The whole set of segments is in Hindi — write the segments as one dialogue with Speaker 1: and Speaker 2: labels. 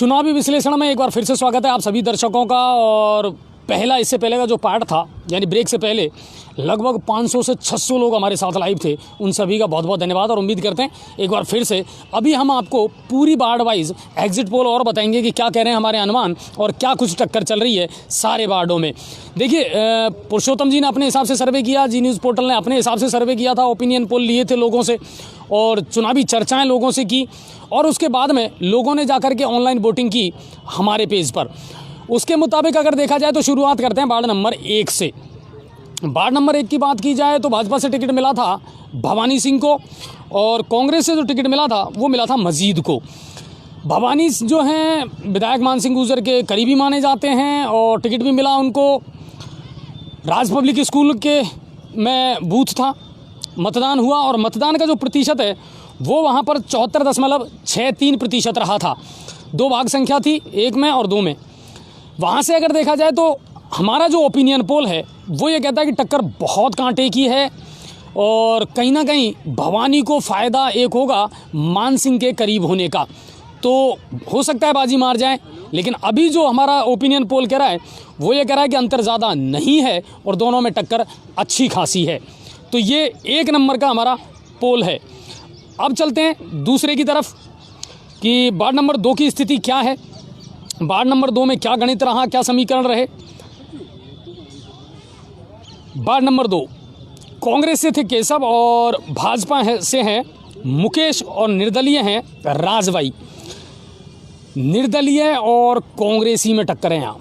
Speaker 1: चुनावी विश्लेषण में एक बार फिर से स्वागत है आप सभी दर्शकों का। और पहला इससे पहले का जो पार्ट था यानी ब्रेक से पहले लगभग 500 से 600 लोग हमारे साथ लाइव थे, उन सभी का बहुत बहुत धन्यवाद। और उम्मीद करते हैं एक बार फिर से अभी हम आपको पूरी वार्ड वाइज एग्जिट पोल और बताएंगे कि क्या कह रहे हैं हमारे अनुमान और क्या कुछ टक्कर चल रही है सारे वार्डों में। देखिए, पुरुषोत्तम जी ने अपने हिसाब से सर्वे किया, जी न्यूज़ पोर्टल ने अपने हिसाब से सर्वे किया था, ओपिनियन पोल लिए थे लोगों से और चुनावी चर्चाएँ लोगों से की, और उसके बाद में लोगों ने जाकर के ऑनलाइन वोटिंग की हमारे पेज पर। उसके मुताबिक अगर देखा जाए तो शुरुआत करते हैं वार्ड नंबर 1 से। वार्ड नंबर 1 की बात की जाए तो भाजपा से टिकट मिला था भवानी सिंह को, और कांग्रेस से जो टिकट मिला था वो मिला था मजीद को। भवानी जो हैं विधायक मान सिंह गुर्जर के करीबी माने जाते हैं और टिकट भी मिला उनको। राज पब्लिक स्कूल के में बूथ था, मतदान हुआ और मतदान का जो प्रतिशत है वो वहाँ पर 74.63% रहा था। 2 भाग संख्या थी, 1 में और 2 में। वहाँ से अगर देखा जाए तो हमारा जो ओपिनियन पोल है वो ये कहता है कि टक्कर बहुत कांटे की है और कहीं ना कहीं भवानी को फ़ायदा एक होगा मान सिंह के करीब होने का, तो हो सकता है बाजी मार जाए। लेकिन अभी जो हमारा ओपिनियन पोल कह रहा है वो ये कह रहा है कि अंतर ज़्यादा नहीं है और दोनों में टक्कर अच्छी खासी है। तो ये 1 नंबर का हमारा पोल है। अब चलते हैं दूसरे की तरफ कि वार्ड नंबर 2 की स्थिति क्या है, वार्ड नंबर 2 में क्या गणित रहा, क्या समीकरण रहे। वार्ड नंबर 2 कांग्रेस से थे केशव और भाजपा से हैं मुकेश और निर्दलीय हैं राजबाई। निर्दलीय और कांग्रेसी में टक्कर है यहाँ,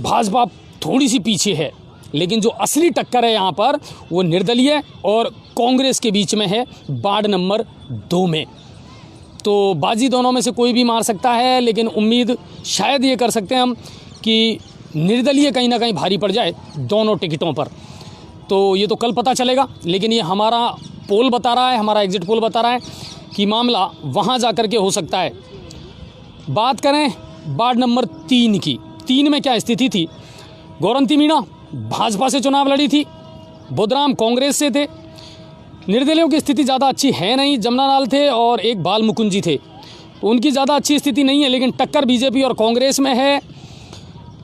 Speaker 1: भाजपा थोड़ी सी पीछे है, लेकिन जो असली टक्कर है यहाँ पर वो निर्दलीय और कांग्रेस के बीच में है वार्ड नंबर 2 में। तो बाजी दोनों में से कोई भी मार सकता है, लेकिन उम्मीद शायद ये कर सकते हैं हम कि निर्दलीय कहीं ना कहीं भारी पड़ जाए दोनों टिकटों पर। तो ये तो कल पता चलेगा, लेकिन ये हमारा पोल बता रहा है, हमारा एग्जिट पोल बता रहा है कि मामला वहाँ जा कर के हो सकता है। बात करें वार्ड नंबर 3 की, 3 में क्या स्थिति थी। गौरंती मीणा भाजपा से चुनाव लड़ी थी, बुधराम कांग्रेस से थे। निर्दलियों की स्थिति ज़्यादा अच्छी है नहीं, जमुना लाल थे और एक बाल मुकुंद जी थे, तो उनकी ज़्यादा अच्छी स्थिति नहीं है, लेकिन टक्कर बीजेपी और कांग्रेस में है।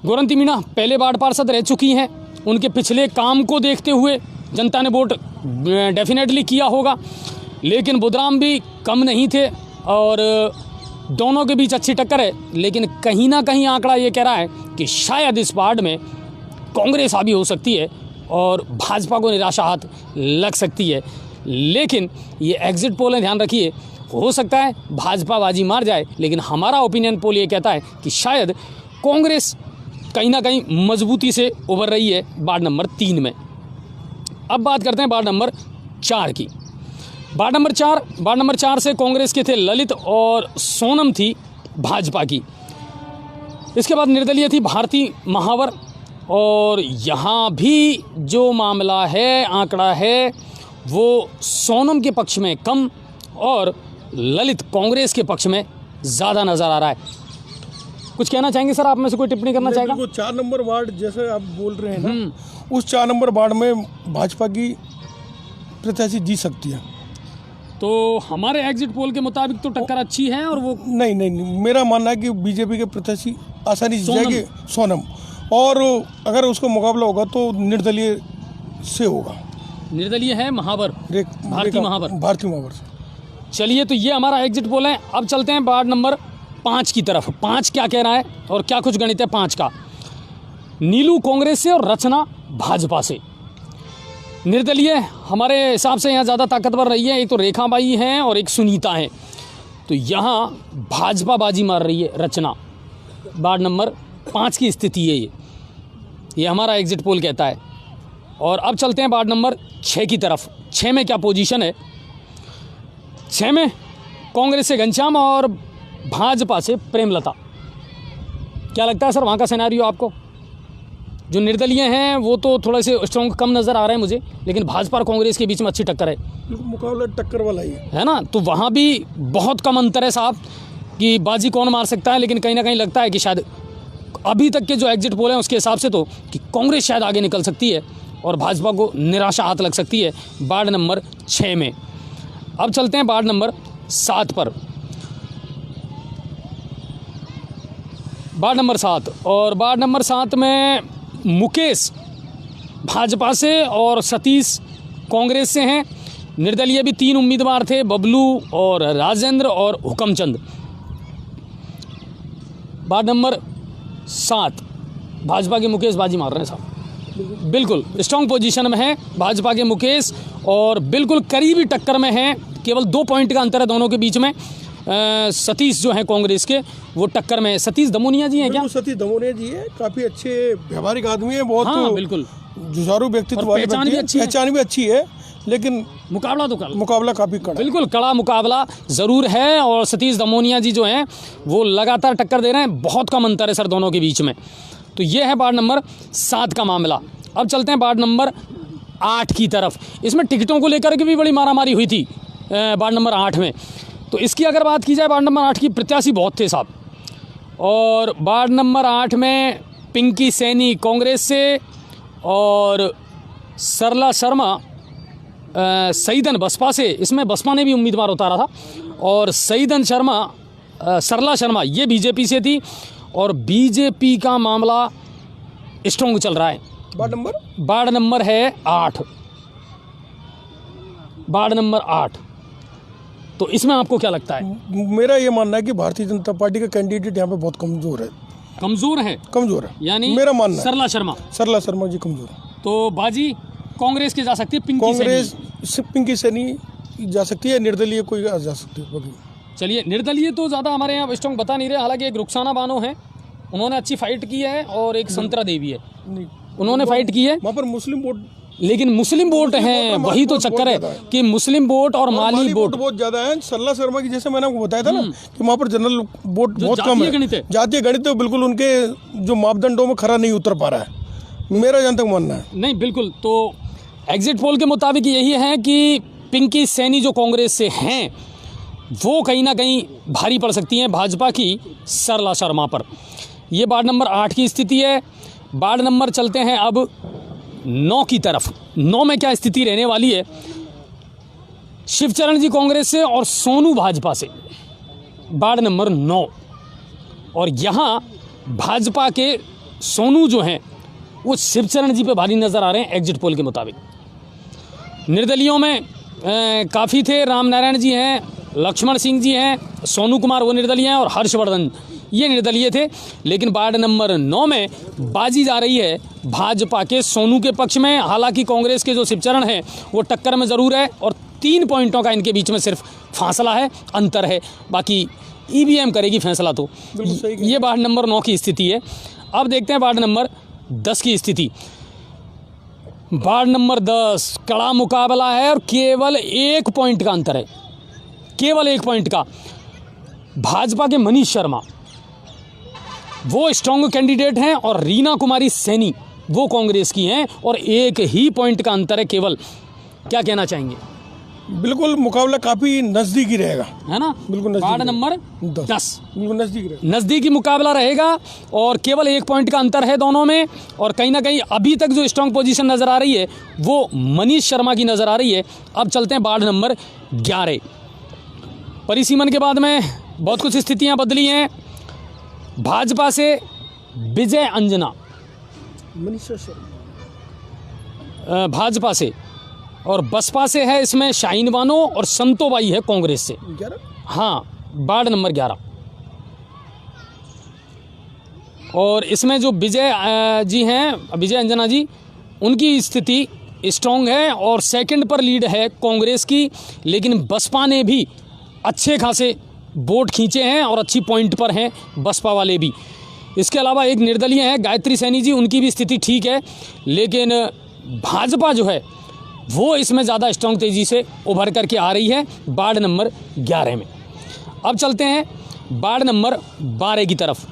Speaker 1: गौरंती मीणा पहले वार्ड पार्षद रह चुकी हैं, उनके पिछले काम को देखते हुए जनता ने वोट डेफिनेटली किया होगा, लेकिन बुधराम भी कम नहीं थे और दोनों के बीच अच्छी टक्कर है। लेकिन कहीं ना कहीं आंकड़ा ये कह रहा है कि शायद इस वार्ड में कांग्रेस हावी हो सकती है और भाजपा को निराशा हाथ लग सकती है। लेकिन ये एग्जिट पोल है, ध्यान रखिए, हो सकता है भाजपा बाजी मार जाए, लेकिन हमारा ओपिनियन पोल ये कहता है कि शायद कांग्रेस कहीं ना कहीं मजबूती से उभर रही है वार्ड नंबर 3 में। अब बात करते हैं वार्ड नंबर 4 की। वार्ड नंबर 4 से कांग्रेस के थे ललित और सोनम थी भाजपा की। इसके बाद निर्दलीय थी भारती महावर, और यहाँ भी जो मामला है, आंकड़ा है, वो सोनम के पक्ष में कम और ललित कांग्रेस के पक्ष में ज़्यादा नज़र आ रहा है। कुछ कहना चाहेंगे सर, आप में से कोई टिप्पणी करना चाहेगा?
Speaker 2: 4 नंबर वार्ड जैसे आप बोल रहे हैं ना, उस 4 नंबर वार्ड में भाजपा की प्रत्याशी जीत सकती है।
Speaker 1: तो हमारे एग्जिट पोल के मुताबिक तो टक्कर अच्छी है और वो
Speaker 2: नहीं, मेरा मानना है कि बीजेपी के प्रत्याशी आसानी से जाएगी सोनम, और अगर उसका मुकाबला होगा तो निर्दलीय से होगा।
Speaker 1: निर्दलीय है महावर, भारती महावर। चलिए, तो ये हमारा एग्जिट पोल है। अब चलते हैं वार्ड नंबर 5 की तरफ। 5 क्या कह रहा है और क्या कुछ गणित है 5 का। नीलू कांग्रेस से और रचना भाजपा से। निर्दलीय हमारे हिसाब से यहाँ ज़्यादा ताकतवर रही है, एक तो रेखा बाई हैं और एक सुनीता हैं, तो यहाँ भाजपा बाजी मार रही है रचना। वार्ड नंबर 5 की स्थिति है ये हमारा एग्जिट पोल कहता है। और अब चलते हैं वार्ड नंबर 6 की तरफ। 6 में क्या पोजीशन है। 6 में कांग्रेस से घनश्याम और भाजपा से प्रेमलता। क्या लगता है सर वहाँ का सिनेरियो आपको? जो निर्दलीय हैं वो तो थोड़े से स्ट्रॉन्ग कम नज़र आ रहे हैं मुझे, लेकिन भाजपा और कांग्रेस के बीच में अच्छी टक्कर है,
Speaker 2: मुकाबला टक्कर वाला ही है
Speaker 1: ना। तो वहाँ भी बहुत कम अंतर है साहब कि बाजी कौन मार सकता है, लेकिन कहीं ना कहीं लगता है कि शायद अभी तक के जो एग्जिट पोल हैं उसके हिसाब से तो कि कांग्रेस शायद आगे निकल सकती है और भाजपा को निराशा हाथ लग सकती है वार्ड नंबर 6 में। अब चलते हैं वार्ड नंबर 7 पर। वार्ड नंबर 7, और वार्ड नंबर 7 में मुकेश भाजपा से और सतीश कांग्रेस से हैं। निर्दलीय भी 3 उम्मीदवार थे, बबलू और राजेंद्र और हुकमचंद। वार्ड नंबर 7 भाजपा के मुकेश बाजी मार रहे हैं साहब, बिल्कुल स्ट्रॉन्ग पोजीशन में है भाजपा के मुकेश, और बिल्कुल करीबी टक्कर में हैं, केवल 2 पॉइंट का अंतर है दोनों के बीच में। सतीश जो हैं कांग्रेस के, वो टक्कर में है। सतीश दमोनिया जी हैं क्या?
Speaker 2: सतीश दमोनिया जी है, काफ़ी अच्छे व्यवहारिक आदमी है, बहुत
Speaker 1: हाँ बिल्कुल,
Speaker 2: जुझारू व्यक्तित्व वाले
Speaker 1: पहचान भी अच्छी है।
Speaker 2: पहचान भी अच्छी है, लेकिन मुकाबला काफ़ी कड़ा,
Speaker 1: बिल्कुल कड़ा मुकाबला ज़रूर है। और सतीश दमोनिया जी जो हैं वो लगातार टक्कर दे रहे हैं, बहुत कम अंतर है सर दोनों के बीच में। तो ये है वार्ड नंबर 7 का मामला। अब चलते हैं वार्ड नंबर 8 की तरफ। इसमें टिकटों को लेकर के भी बड़ी मारामारी हुई थी वार्ड नंबर 8 में। तो इसकी अगर बात की जाए, वार्ड नंबर 8 की प्रत्याशी बहुत थे साहब, और वार्ड नंबर 8 में पिंकी सैनी कांग्रेस से और सरला शर्मा सईदन बसपा से, इसमें बसपा ने भी उम्मीदवार उतारा था, और सईदन शर्मा सरला शर्मा ये बीजेपी से थी, और बीजेपी का मामला स्ट्रॉन्ग चल रहा है। वार्ड नंबर है 8, वार्ड नंबर 8। तो इसमें आपको क्या लगता है?
Speaker 2: मेरा ये मानना है कि भारतीय जनता पार्टी का कैंडिडेट यहाँ पे बहुत कमजोर है। कमजोर है
Speaker 1: यानी
Speaker 2: मेरा मानना है।
Speaker 1: सरला शर्मा
Speaker 2: जी कमजोर है।
Speaker 1: तो बाजी कांग्रेस की जा सकती है,
Speaker 2: पिंकी सैनी जा सकती है, निर्दलीय कोई जा सकती है।
Speaker 1: चलिए, निर्दलीय तो ज़्यादा हमारे यहाँ स्ट्रॉन्ग बता नहीं रहे। हालांकि एक रुखसाना बानो है, उन्होंने अच्छी फाइट की है, और एक संतरा देवी है, उन्होंने फाइट की है।
Speaker 2: वहाँ पर मुस्लिम वोट,
Speaker 1: लेकिन मुस्लिम वोट हैं, वही तो चक्कर है कि मुस्लिम वोट और माली वोट
Speaker 2: बहुत ज़्यादा है। सरला शर्मा की, जैसे मैंने आपको बताया था ना कि वहाँ पर जनरल वोट बहुत कम है, जातीय गणित है, बिल्कुल उनके जो मापदंडों में खरा नहीं उतर पा रहा है, मेरा जहाँ तक मानना है।
Speaker 1: नहीं बिल्कुल, तो एग्जिट पोल के मुताबिक यही है कि पिंकी सैनी जो कांग्रेस से हैं वो कहीं ना कहीं भारी पड़ सकती हैं भाजपा की सरला शर्मा पर। ये वार्ड नंबर 8 की स्थिति है। वार्ड नंबर चलते हैं अब 9 की तरफ। 9 में क्या स्थिति रहने वाली है? शिवचरण जी कांग्रेस से और सोनू भाजपा से, वार्ड नंबर 9। और यहाँ भाजपा के सोनू जो हैं वो शिवचरण जी पे भारी नज़र आ रहे हैं एग्जिट पोल के मुताबिक। निर्दलियों में काफ़ी थे, राम नारायण जी हैं, लक्ष्मण सिंह जी हैं, सोनू कुमार वो निर्दलीय हैं, और हर्षवर्धन ये निर्दलीय थे। लेकिन वार्ड नंबर 9 में बाजी जा रही है भाजपा के सोनू के पक्ष में। हालांकि कांग्रेस के जो शिवचरण हैं वो टक्कर में ज़रूर है, और 3 पॉइंटों का इनके बीच में सिर्फ फासला है, अंतर है। बाकी ईवीएम करेगी फैसला। तो ये वार्ड नंबर 9 की स्थिति है। अब देखते हैं वार्ड नंबर 10 की स्थिति। वार्ड नंबर 10 कड़ा मुकाबला है, और केवल 1 पॉइंट का अंतर है, केवल 1 पॉइंट का। भाजपा के मनीष शर्मा वो स्ट्रॉन्ग कैंडिडेट हैं, और रीना कुमारी सैनी वो कांग्रेस की हैं, और 1 ही पॉइंट का अंतर है केवल। क्या कहना चाहेंगे?
Speaker 2: बिल्कुल मुकाबला काफ़ी नज़दीकी रहेगा,
Speaker 1: है ना?
Speaker 2: बिल्कुल।
Speaker 1: वार्ड नंबर 10
Speaker 2: बिल्कुल
Speaker 1: नज़दीकी मुकाबला रहेगा, और केवल 1 पॉइंट का अंतर है दोनों में। और कहीं ना कहीं अभी तक जो स्ट्रॉन्ग पोजीशन नज़र आ रही है वो मनीष शर्मा की नज़र आ रही है। अब चलते हैं वार्ड नंबर 11। परिसीमन के बाद में बहुत कुछ स्थितियाँ बदली हैं। भाजपा से विजय अंजना भाजपा से, और बसपा से है इसमें शाहीन बानो और संतोबाई है कांग्रेस से। हाँ, वार्ड नंबर 11। और इसमें जो विजय जी हैं, विजय अंजना जी, उनकी स्थिति स्ट्रॉन्ग है, और सेकंड पर लीड है कांग्रेस की। लेकिन बसपा ने भी अच्छे खासे वोट खींचे हैं, और अच्छी पॉइंट पर हैं बसपा वाले भी। इसके अलावा एक निर्दलीय है गायत्री सैनी जी, उनकी भी स्थिति ठीक है। लेकिन भाजपा जो है वो इसमें ज़्यादा स्ट्रॉन्ग तेज़ी से उभर करके आ रही है वार्ड नंबर 11 में। अब चलते हैं वार्ड नंबर 12 की तरफ।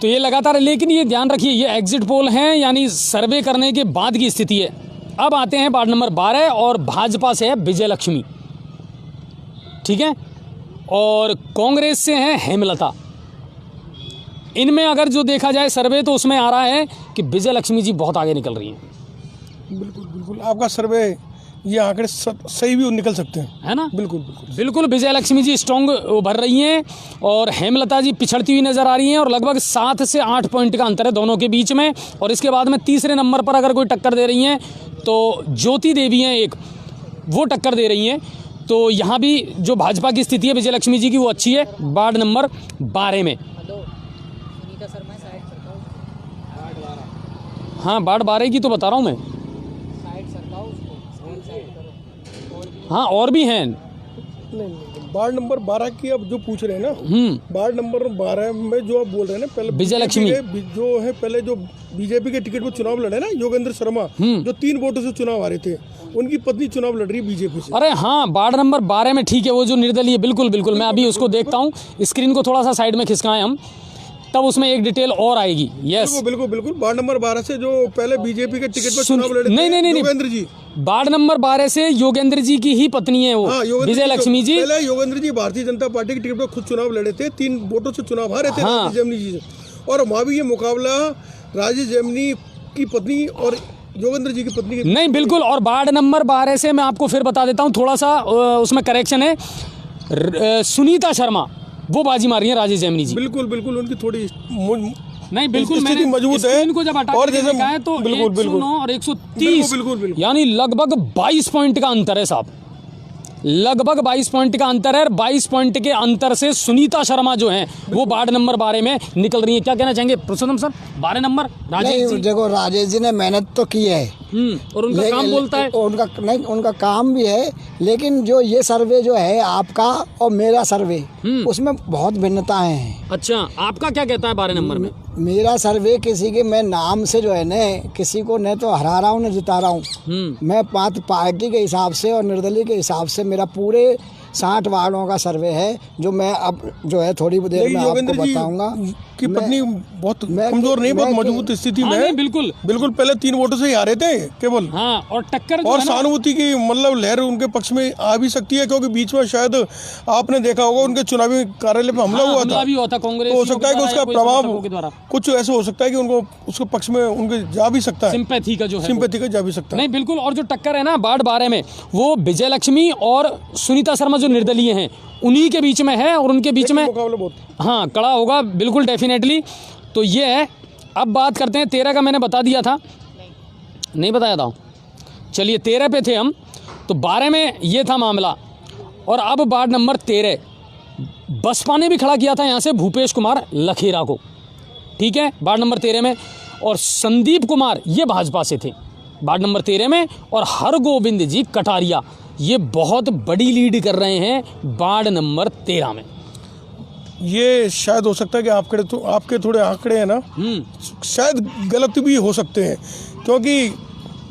Speaker 1: तो ये लगातार, लेकिन ये ध्यान रखिए ये एग्जिट पोल हैं, यानी सर्वे करने के बाद की स्थिति है। अब आते हैं वार्ड नंबर 12, और भाजपा से है विजय लक्ष्मी, ठीक है, और कांग्रेस से है हेमलता। इनमें अगर जो देखा जाए सर्वे, तो उसमें आ रहा है कि विजय लक्ष्मी जी बहुत आगे निकल रही हैं।
Speaker 2: बिल्कुल आपका सर्वे ये आंकड़े सही भी निकल सकते हैं,
Speaker 1: है ना।
Speaker 2: बिल्कुल बिल्कुल
Speaker 1: बिल्कुल विजय लक्ष्मी जी स्ट्रॉन्ग उभर रही हैं और हेमलता जी पिछड़ती हुई नजर आ रही हैं और लगभग 7 से 8 पॉइंट का अंतर है दोनों के बीच में। और इसके बाद में तीसरे नंबर पर अगर कोई टक्कर दे रही हैं तो ज्योति देवी हैं एक, वो टक्कर दे रही हैं। तो यहाँ भी जो भाजपा की स्थिति है विजय लक्ष्मी जी की वो अच्छी है वार्ड नंबर 12 में। हाँ वार्ड 12 की तो बता रहा हूँ मैं। हाँ और भी हैं।
Speaker 2: नहीं, वार्ड नंबर 12 की अब जो पूछ रहे हैं ना, वार्ड नंबर 12 में जो आप बोल रहे हैं ना, पहले
Speaker 1: विजय लक्ष्मी
Speaker 2: जो है, पहले जो बीजेपी के टिकट पर चुनाव लड़े ना योगेंद्र शर्मा, जो 3 वोटों से चुनाव हारे थे, उनकी पत्नी चुनाव लड़ रही है बीजेपी से।
Speaker 1: अरे हाँ वार्ड नंबर 12 में ठीक है, वो जो निर्दलीय, बिल्कुल बिल्कुल मैं अभी उसको देखता हूँ। स्क्रीन को थोड़ा सा साइड में खिसकाएं हम, तब उसमें एक डिटेल और आएगी। यस
Speaker 2: बिल्कुल बिल्कुल वार्ड नंबर 12 से जो पहले बीजेपी के टिकट पर चुनाव लड़े थे,
Speaker 1: नहीं
Speaker 2: योगेंद्र जी,
Speaker 1: वार्ड नंबर 12 से योगेंद्र जी की ही पत्नी है वो, विजय लक्ष्मी जी।
Speaker 2: पहले योगेंद्र जी भारतीय जनता पार्टी के टिकट पर खुद चुनाव लड़े थे, 3 वोटों से चुनाव हारे थे राजेश जैमिनी जी से, और वहाँ भी ये मुकाबला राजेश जैमिनी की पत्नी और योगेंद्र जी की पत्नी की।
Speaker 1: नहीं बिल्कुल, और वार्ड नंबर 12 से मैं आपको फिर बता देता हूँ, थोड़ा सा उसमें करेक्शन है। सुनीता शर्मा वो बाजी मार रही है राजेश जैमिनी जी।
Speaker 2: बिल्कुल बिल्कुल उनकी थोड़ी
Speaker 1: नहीं बिल्कुल
Speaker 2: मैंने मजबूत है,
Speaker 1: इनको जब हटा
Speaker 2: और
Speaker 1: जैसे है तो
Speaker 2: बिल्कुल
Speaker 1: 109 और 130
Speaker 2: बिल्कुल
Speaker 1: यानी लगभग 22 पॉइंट का अंतर है साहब, लगभग 22 पॉइंट का अंतर है। 22 पॉइंट के अंतर से सुनीता शर्मा जो हैं वो वार्ड नंबर 12 में निकल रही हैं। क्या कहना चाहेंगे पुरुषोत्तम सर? 12 नंबर राजेश जी।
Speaker 3: देखो राजेश जी ने मेहनत तो की है,
Speaker 1: और उनका काम बोलता है,
Speaker 3: उनका काम भी है, लेकिन जो ये सर्वे जो है आपका और मेरा सर्वे, उसमें बहुत भिन्नताएं हैं।
Speaker 1: अच्छा आपका क्या कहता है 12 नंबर में?
Speaker 3: मेरा सर्वे किसी के मैं नाम से जो है न किसी को न तो हरा रहा हूँ न जिता रहा हूँ, मैं पार्टी के हिसाब से और निर्दलीय के हिसाब से मेरा पूरे 60 वार्डों का सर्वे है, जो मैं अब जो है थोड़ी देर में आपको बताऊंगा।
Speaker 2: की पत्नी बहुत कमजोर नहीं, बहुत मजबूत स्थिति में है।
Speaker 1: बिल्कुल
Speaker 2: बिल्कुल पहले 3 वोटों से ही हारे थे केवल।
Speaker 1: हाँ, और टक्कर
Speaker 2: और सहानुभूति की मतलब लहर उनके पक्ष में आ भी सकती है, क्योंकि बीच में शायद आपने देखा होगा उनके चुनावी कार्यालय पे हमला हुआ था,
Speaker 1: कांग्रेस
Speaker 2: तो हो सकता है कि उसका प्रभाव कुछ ऐसा हो सकता है कि उनको उसके पक्ष में उनके जा भी सकता है,
Speaker 1: सिंपैथी का जो है
Speaker 2: सिंपैथी का जा भी सकता है।
Speaker 1: नहीं बिल्कुल, और जो टक्कर है ना वार्ड 12 में वो विजय लक्ष्मी और सुनीता शर्मा जो निर्दलीय हैं उन्हीं के बीच में है, और उनके बीच में
Speaker 2: मुकाबला बहुत
Speaker 1: हाँ कड़ा होगा बिल्कुल डेफिनेटली। तो ये है। अब बात करते हैं 13 का, मैंने बता दिया था, नहीं बताया था, चलिए 13 पे थे हम, तो 12 में ये था मामला। और अब वार्ड नंबर 13 बसपा ने भी खड़ा किया था यहाँ से भूपेश कुमार लखेरा को, ठीक है, वार्ड नंबर 13 में, और संदीप कुमार ये भाजपा से थे वार्ड नंबर 13 में, और हरगोविंद जी कटारिया ये बहुत बड़ी लीड कर रहे हैं वार्ड नंबर 13 में।
Speaker 2: ये शायद हो सकता है कि आपके थोड़े आंकड़े हैं ना, शायद गलत भी हो सकते हैं, क्योंकि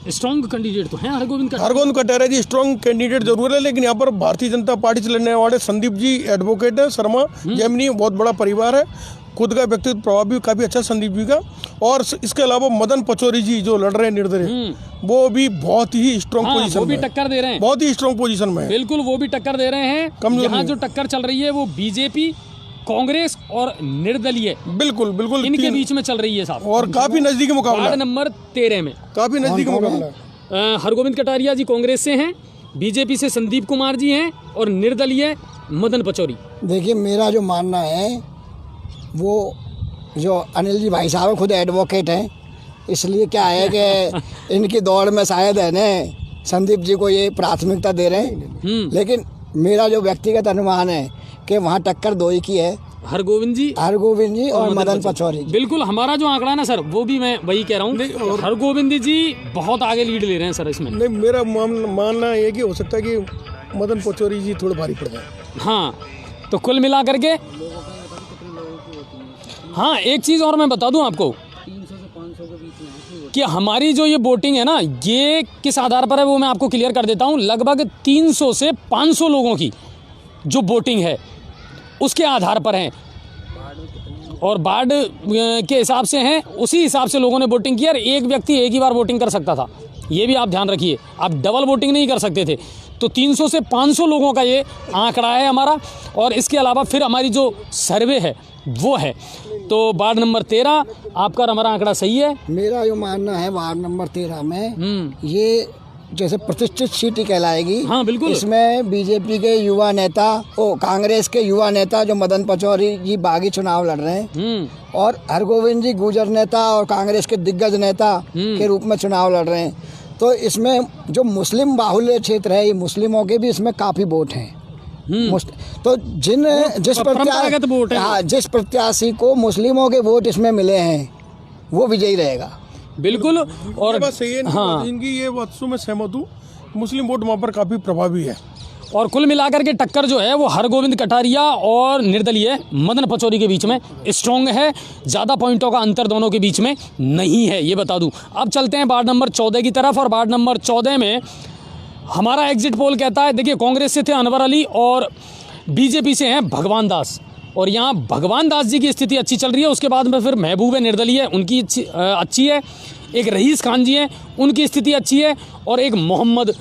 Speaker 1: स्ट्रॉन्ग कैंडिडेट तो हैं
Speaker 2: हरगोविंद कटारिया जी, स्ट्रॉन्ग कैंडिडेट जरूर है, लेकिन यहाँ पर भारतीय जनता पार्टी से लड़ने वाले संदीप जी एडवोकेट है, शर्मा जैमिनी बहुत बड़ा परिवार है, खुद का व्यक्तिगत प्रभाव भी काफ़ी अच्छा संदीप जी का, और इसके अलावा मदन पचौरी जी जो लड़ रहे हैं निर्दलीय, वो भी बहुत ही स्ट्रॉन्ग पोजीशन में,
Speaker 1: वो भी टक्कर दे रहे हैं,
Speaker 2: बहुत ही स्ट्रॉन्ग पोजीशन में,
Speaker 1: बिल्कुल वो भी टक्कर दे रहे हैं। यहाँ जो टक्कर चल रही है वो बीजेपी, कांग्रेस और निर्दलीय,
Speaker 2: बिल्कुल बिल्कुल
Speaker 1: इनके बीच में चल रही है साहब,
Speaker 2: और काफी नजदीकी मुकाबला
Speaker 1: वार्ड नंबर 13 में
Speaker 2: काफी नजदीकी मुकाबला।
Speaker 1: हरगोविंद कटारिया जी कांग्रेस से हैं, बीजेपी से संदीप कुमार जी हैं, और निर्दलीय मदन पचौरी।
Speaker 3: देखिए मेरा जो मानना है, वो जो अनिल जी भाई साहब खुद एडवोकेट हैं, इसलिए क्या है कि इनकी दौड़ में शायद है न संदीप जी को ये प्राथमिकता दे रहे हैं, लेकिन मेरा जो व्यक्तिगत अनुमान है कि वहाँ टक्कर 2 ही की है, हरगोविंद जी और मदन पचौरी।
Speaker 1: बिल्कुल हमारा जो आंकड़ा है ना सर, वो भी मैं वही कह रहा हूँ, हरगोविंद जी बहुत आगे लीड ले रहे हैं सर इसमें।
Speaker 2: नहीं, मेरा मानना है कि हो सकता है कि मदन पचौरी जी थोड़े भारी पड़ जाए।
Speaker 1: हाँ, तो कुल मिला करके हाँ एक चीज़ और मैं बता दूं आपको,
Speaker 4: 300 से 500 के बीच में
Speaker 1: कि हमारी जो ये वोटिंग है ना, ये किस आधार पर है वो मैं आपको क्लियर कर देता हूँ। लगभग 300 से 500 लोगों की जो वोटिंग है उसके आधार पर है, और वार्ड के हिसाब से हैं, उसी हिसाब से लोगों ने वोटिंग की। और एक व्यक्ति एक ही बार वोटिंग कर सकता था, ये भी आप ध्यान रखिए, आप डबल वोटिंग नहीं कर सकते थे। तो 300 से 500 लोगों का ये आंकड़ा है हमारा, और इसके अलावा फिर हमारी जो सर्वे है वो है। तो वार्ड नंबर 13 आपका हमारा आंकड़ा सही है।
Speaker 3: मेरा जो मानना है वार्ड नंबर 13 में ये जैसे प्रतिष्ठित सीट ही कहलाएगी।
Speaker 1: हाँ, बिल्कुल।
Speaker 3: इसमें बीजेपी के युवा नेता, कांग्रेस के युवा नेता जो मदन पचौरी जी बागी चुनाव लड़ रहे हैं, और हरगोविंद जी गुर्जर नेता और कांग्रेस के दिग्गज नेता के रूप में चुनाव लड़ रहे हैं। तो इसमें जो मुस्लिम बाहुल्य क्षेत्र है, ये मुस्लिमों के भी इसमें काफ़ी वोट हैं। तो
Speaker 1: परंपरागत वोट है।
Speaker 3: हाँ, जिस प्रत्याशी को मुस्लिमों के वोट इसमें मिले हैं वो विजयी रहेगा।
Speaker 1: बिल्कुल। और
Speaker 2: ये बात सही है,
Speaker 1: हाँ,
Speaker 2: इनकी ये बात से मैं सहमत हूँ। मुस्लिम वोट वहाँ पर काफ़ी प्रभावी है।
Speaker 1: और कुल मिलाकर के टक्कर जो है वो हरगोविंद कटारिया और निर्दलीय मदन पचौरी के बीच में स्ट्रॉन्ग है। ज़्यादा पॉइंटों का अंतर दोनों के बीच में नहीं है, ये बता दूं। अब चलते हैं वार्ड नंबर 14 की तरफ, और वार्ड नंबर 14 में हमारा एग्जिट पोल कहता है, देखिए कांग्रेस से थे अनवर अली और बीजेपी से हैं भगवान दास, और यहाँ भगवान दास जी की स्थिति अच्छी चल रही है। उसके बाद में फिर महबूब है निर्दलीय, उनकी अच्छी है। एक रईस खान जी हैं, उनकी स्थिति अच्छी है। और एक मोहम्मद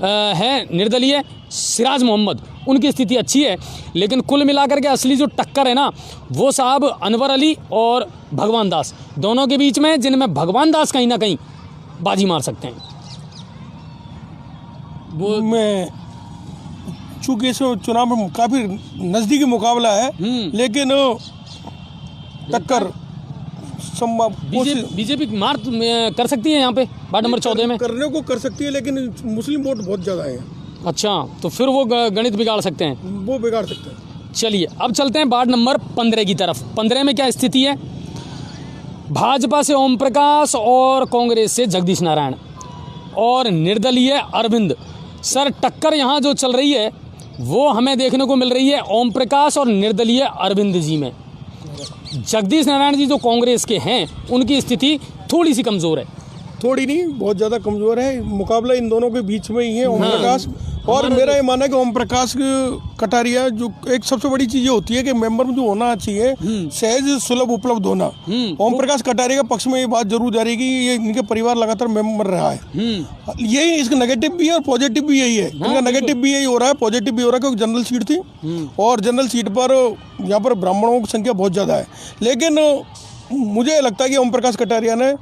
Speaker 1: है निर्दलीय, सिराज मोहम्मद, उनकी स्थिति अच्छी है। लेकिन कुल मिलाकर के असली जो टक्कर है ना, वो साहब अनवर अली और भगवान दास दोनों के बीच में, जिनमें भगवान दास कहीं ना कहीं बाजी मार सकते हैं।
Speaker 2: वो मैं चूँकि इस चुनाव में काफ़ी नज़दीकी मुकाबला है, लेकिन टक्कर संभव
Speaker 1: बीजेपी मार कर सकती है यहाँ पे वार्ड नंबर 14 में।
Speaker 2: करने को कर सकती है, लेकिन मुस्लिम वोट बहुत ज़्यादा है।
Speaker 1: अच्छा, तो फिर वो गणित बिगाड़ सकते हैं,
Speaker 2: वो बिगाड़ सकते हैं।
Speaker 1: चलिए अब चलते हैं वार्ड नंबर 15 की तरफ। 15 में क्या स्थिति है? भाजपा से ओम प्रकाश और कांग्रेस से जगदीश नारायण और निर्दलीय अरविंद। सर टक्कर यहाँ जो चल रही है वो हमें देखने को मिल रही है ओम प्रकाश और निर्दलीय अरविंद जी में। जगदीश नारायण जी जो कांग्रेस के हैं, उनकी स्थिति थोड़ी सी कमज़ोर है।
Speaker 2: थोड़ी नहीं, बहुत ज़्यादा कमज़ोर है। मुकाबला इन दोनों के बीच में ही है, ओम प्रकाश और मेरा ये मानना है कि ओम प्रकाश कटारिया, जो एक सबसे बड़ी चीज़ ये होती है कि मेंबर में जो होना चाहिए सहज सुलभ उपलब्ध होना। ओम प्रकाश कटारिया के पक्ष में ये बात जरूर जा रही है कि ये इनके परिवार लगातार मेंबर रहा है। यही इसका नेगेटिव भी है और पॉजिटिव भी यही है। इनका नेगेटिव भी यही हो रहा है, पॉजिटिव भी हो रहा है, क्योंकि जनरल सीट थी और जनरल सीट पर यहाँ पर ब्राह्मणों की संख्या बहुत ज़्यादा है। लेकिन मुझे लगता है कि ओम प्रकाश कटारिया ने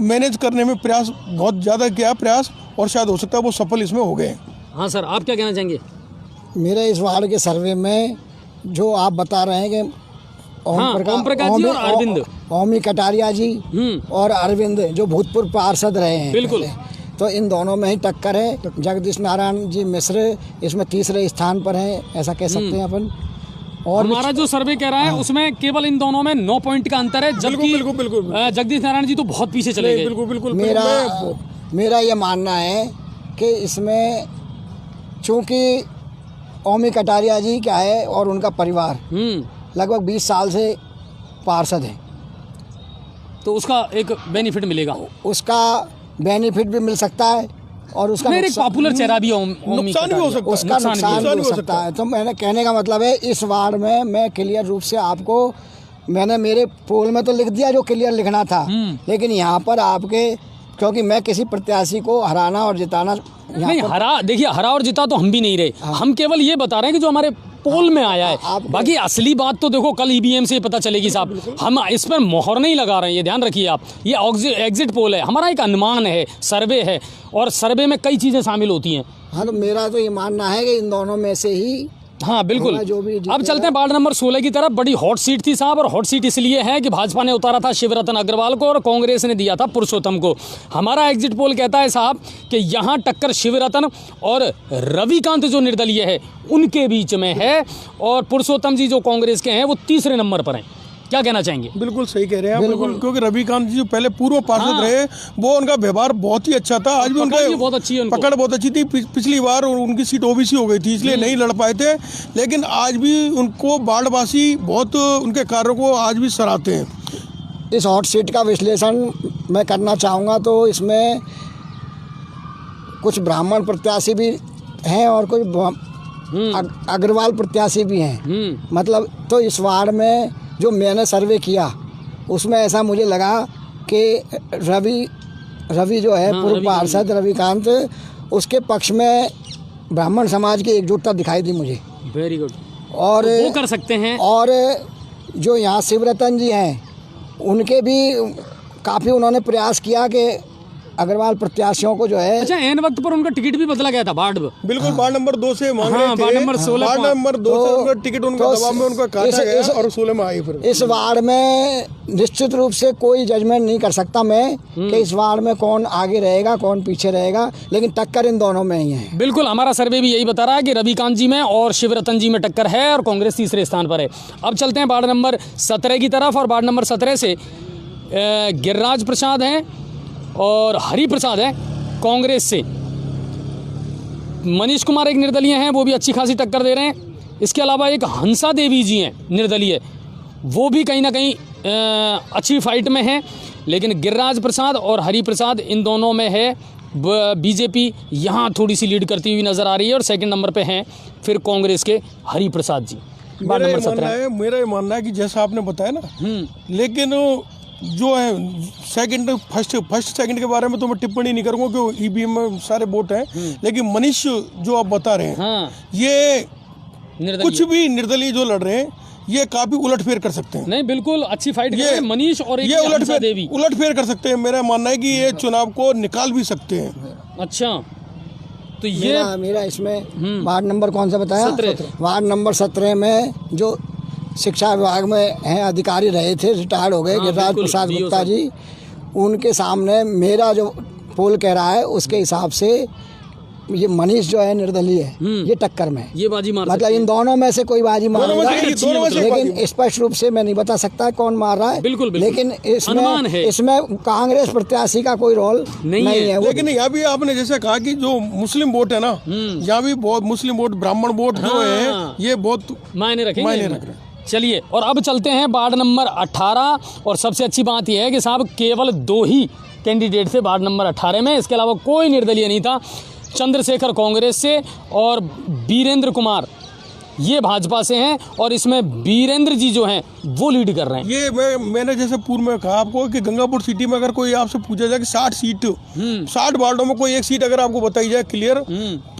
Speaker 2: मैनेज करने में प्रयास बहुत ज़्यादा किया प्रयास, और शायद हो सकता है वो सफल इसमें हो गए।
Speaker 1: हाँ सर, आप क्या कहना चाहेंगे?
Speaker 3: मेरे इस वार्ड के सर्वे में जो आप बता रहे हैं कि
Speaker 1: ओम प्रकाश जी और अरविंद,
Speaker 3: ओमी कटारिया जी और अरविंद जो भूतपूर्व पार्षद रहे हैं,
Speaker 1: बिल्कुल,
Speaker 3: तो इन दोनों में ही टक्कर है। जगदीश नारायण जी मिश्र इसमें तीसरे स्थान पर हैं, ऐसा कह सकते हैं अपन।
Speaker 1: और हमारा जो सर्वे कह रहा है उसमें केवल इन दोनों में 9 पॉइंट का अंतर है, जबकि जगदीश नारायण जी तो बहुत पीछे चले गए।
Speaker 2: बिल्कुल।
Speaker 3: मेरा ये मानना है कि इसमें चूंकि ओमी कटारिया जी क्या है और उनका परिवार लगभग 20 साल से पार्षद है,
Speaker 1: तो उसका एक बेनिफिट मिलेगा,
Speaker 3: उसका बेनिफिट भी मिल सकता है और उसका
Speaker 1: एक पॉपुलर चेहरा भी
Speaker 2: नुकसान भी हो सकता है,
Speaker 3: उसका नुकसान भी हो सकता है। तो मैंने कहने का मतलब है, इस वार्ड में मैं क्लियर रूप से आपको, मैंने मेरे पोल में तो लिख दिया जो क्लियर लिखना था, लेकिन यहाँ पर आपके, क्योंकि मैं किसी प्रत्याशी को हराना और जिताना
Speaker 1: नहीं, देखिए हरा और जिता तो हम भी नहीं रहे, हम केवल ये बता रहे हैं कि जो हमारे पोल में आया है। बाकी असली बात तो देखो कल ईवीएम से पता चलेगी साहब, हम इस पर मोहर नहीं लगा रहे हैं, ये ध्यान रखिए आप। ये एग्जिट पोल है, हमारा एक अनुमान है, सर्वे है, और सर्वे में कई चीज़ें शामिल होती हैं।
Speaker 3: हाँ, तो मेरा तो ये मानना है कि इन दोनों में से ही,
Speaker 1: हाँ बिल्कुल। अब चलते हैं वार्ड नंबर 16 की तरफ। बड़ी हॉट सीट थी साहब, और हॉट सीट इसलिए है कि भाजपा ने उतारा था शिवरतन अग्रवाल को और कांग्रेस ने दिया था पुरुषोत्तम को। हमारा एग्जिट पोल कहता है साहब कि यहाँ टक्कर शिवरतन और रविकांत जो निर्दलीय है उनके बीच में है, और पुरुषोत्तम जी जो कांग्रेस के हैं वो तीसरे नंबर पर हैं। क्या कहना चाहेंगे?
Speaker 2: बिल्कुल सही कह रहे हैं आप, बिल्कुल, क्योंकि रविकांत जी जो पहले पूर्व पार्षद रहे, वो उनका व्यवहार बहुत ही अच्छा था। आज भी उनका
Speaker 1: बहुत अच्छी है,
Speaker 2: पकड़ बहुत अच्छी थी। पिछली बार उनकी सीट ओबीसी हो गई थी, इसलिए नहीं लड़ पाए थे, लेकिन आज भी उनको वार्डवासी बहुत उनके कार्यों को आज भी सराहते हैं।
Speaker 3: इस हॉट सीट का विश्लेषण मैं करना चाहूँगा तो इसमें कुछ ब्राह्मण प्रत्याशी भी हैं और कुछ अग्रवाल प्रत्याशी भी हैं। मतलब तो इस वार्ड में जो मैंने सर्वे किया उसमें ऐसा मुझे लगा कि रवि जो है पूर्व पार्षद रविकांत, उसके पक्ष में ब्राह्मण समाज की एकजुटता दिखाई दी मुझे।
Speaker 1: Very good.
Speaker 3: और
Speaker 1: तो वो कर सकते हैं।
Speaker 3: और जो यहाँ शिवरतन जी हैं उनके भी काफ़ी उन्होंने प्रयास किया कि अग्रवाल प्रत्याशियों को जो है
Speaker 1: अच्छा, एन वक्त पर उनका टिकट भी बदला गया था वार्ड
Speaker 2: बिल्कुल वार्ड नंबर 2 से मांग रहे
Speaker 1: हाँ,
Speaker 2: थे।
Speaker 1: वार्ड नंबर 16
Speaker 2: वार्ड नंबर 2 से उनका टिकट उनका
Speaker 3: तो
Speaker 2: दबाव में उनका काटा गया और 16 में आई फिर।
Speaker 3: इस वार्ड में निश्चित रूप से कोई जजमेंट नहीं कर सकता मैं कि इस वार्ड में कौन आगे रहेगा कौन पीछे रहेगा, लेकिन टक्कर इन दोनों में ही है।
Speaker 1: बिल्कुल, हमारा सर्वे भी यही बता रहा है कि रविकांत जी में और शिवरतन जी में टक्कर है और कांग्रेस तीसरे स्थान पर है। अब चलते हैं वार्ड नंबर 17 की तरफ, और वार्ड नंबर 17 से गिरिराज प्रसाद हैं और हरि प्रसाद हैं कांग्रेस से। मनीष कुमार एक निर्दलीय हैं, वो भी अच्छी खासी टक्कर दे रहे हैं। इसके अलावा एक हंसा देवी जी हैं निर्दलीय, वो भी कहीं ना कहीं अच्छी फाइट में हैं, लेकिन गिरिराज प्रसाद और हरि प्रसाद इन दोनों में है बीजेपी यहाँ थोड़ी सी लीड करती हुई नज़र आ रही है, और सेकंड नंबर पे हैं फिर कांग्रेस के हरि प्रसाद जी। वार्ड नंबर 17
Speaker 2: मेरा ये मानना है कि जैसा आपने बताया ना, लेकिन जो है फर्स्ट सेकंड के बारे में तो मैं टिप्पणी नहीं करूंगा क्योंकि ईवीएम में सारे वोट हैं, लेकिन मनीष जो आप बता रहे हैं
Speaker 1: हाँ,
Speaker 2: ये
Speaker 1: निर्दलीय।
Speaker 2: कुछ भी निर्दलीय जो लड़ रहे हैं ये काफी उलटफेर कर सकते हैं।
Speaker 1: नहीं, बिल्कुल अच्छी फाइट कर रहे हैं मनीष और एक
Speaker 2: ये
Speaker 1: हंसा देवी।
Speaker 2: उलटफेर कर सकते हैं। मेरा मानना है कि ये चुनाव को निकाल भी सकते हैं।
Speaker 1: अच्छा, तो ये
Speaker 3: मेरा इसमें वार्ड नंबर कौन सा बताया?
Speaker 1: 17।
Speaker 3: वार्ड नंबर 17 में जो शिक्षा विभाग में हैं अधिकारी रहे थे, रिटायर्ड हो गए,
Speaker 1: हाँ,
Speaker 3: गिरिराज
Speaker 1: बिल्कुल,
Speaker 3: प्रसाद
Speaker 1: DO
Speaker 3: गुप्ता जी, उनके सामने मेरा जो पोल कह रहा है उसके हिसाब से ये मनीष जो है निर्दलीय है, ये टक्कर में,
Speaker 1: ये बाजी मार
Speaker 3: मतलब इन दोनों में से कोई बाजी मार
Speaker 2: दोनों
Speaker 3: रहा
Speaker 2: में
Speaker 3: है,
Speaker 2: से- दोनों में से एक
Speaker 3: लेकिन स्पष्ट रूप से मैं नहीं बता सकता कौन मार रहा है।
Speaker 1: बिल्कुल, बिल्कुल।
Speaker 3: लेकिन
Speaker 1: अनुमान है।
Speaker 3: इसमें कांग्रेस प्रत्याशी का कोई रोल
Speaker 1: नहीं
Speaker 3: नहीं
Speaker 1: है।
Speaker 3: है। वो
Speaker 2: लेकिन यहाँ भी आपने जैसे कहा कि जो मुस्लिम वोट है ना, यहाँ भी बहुत मुस्लिम वोट, ब्राह्मण वोट जो
Speaker 1: हाँ।
Speaker 2: है ये बहुत
Speaker 1: मायने रखेंगे।
Speaker 2: मायने रख रहे हैं।
Speaker 1: चलिए, और अब चलते हैं वार्ड नंबर 18, और सबसे अच्छी बात यह है कि साहब केवल 2 ही कैंडिडेट थे वार्ड नंबर 18 में, इसके अलावा कोई निर्दलीय नहीं था। चंद्रशेखर कांग्रेस से और वीरेंद्र कुमार ये भाजपा से हैं, और इसमें वीरेंद्र जी जो हैं वो लीड कर रहे हैं।
Speaker 2: ये मैंने जैसे पूर्व में कहा आपको कि गंगापुर सिटी में अगर कोई आपसे पूछा जाए कि 60 सीट 60 वार्डों में कोई एक सीट अगर आपको बताई जाए क्लियर,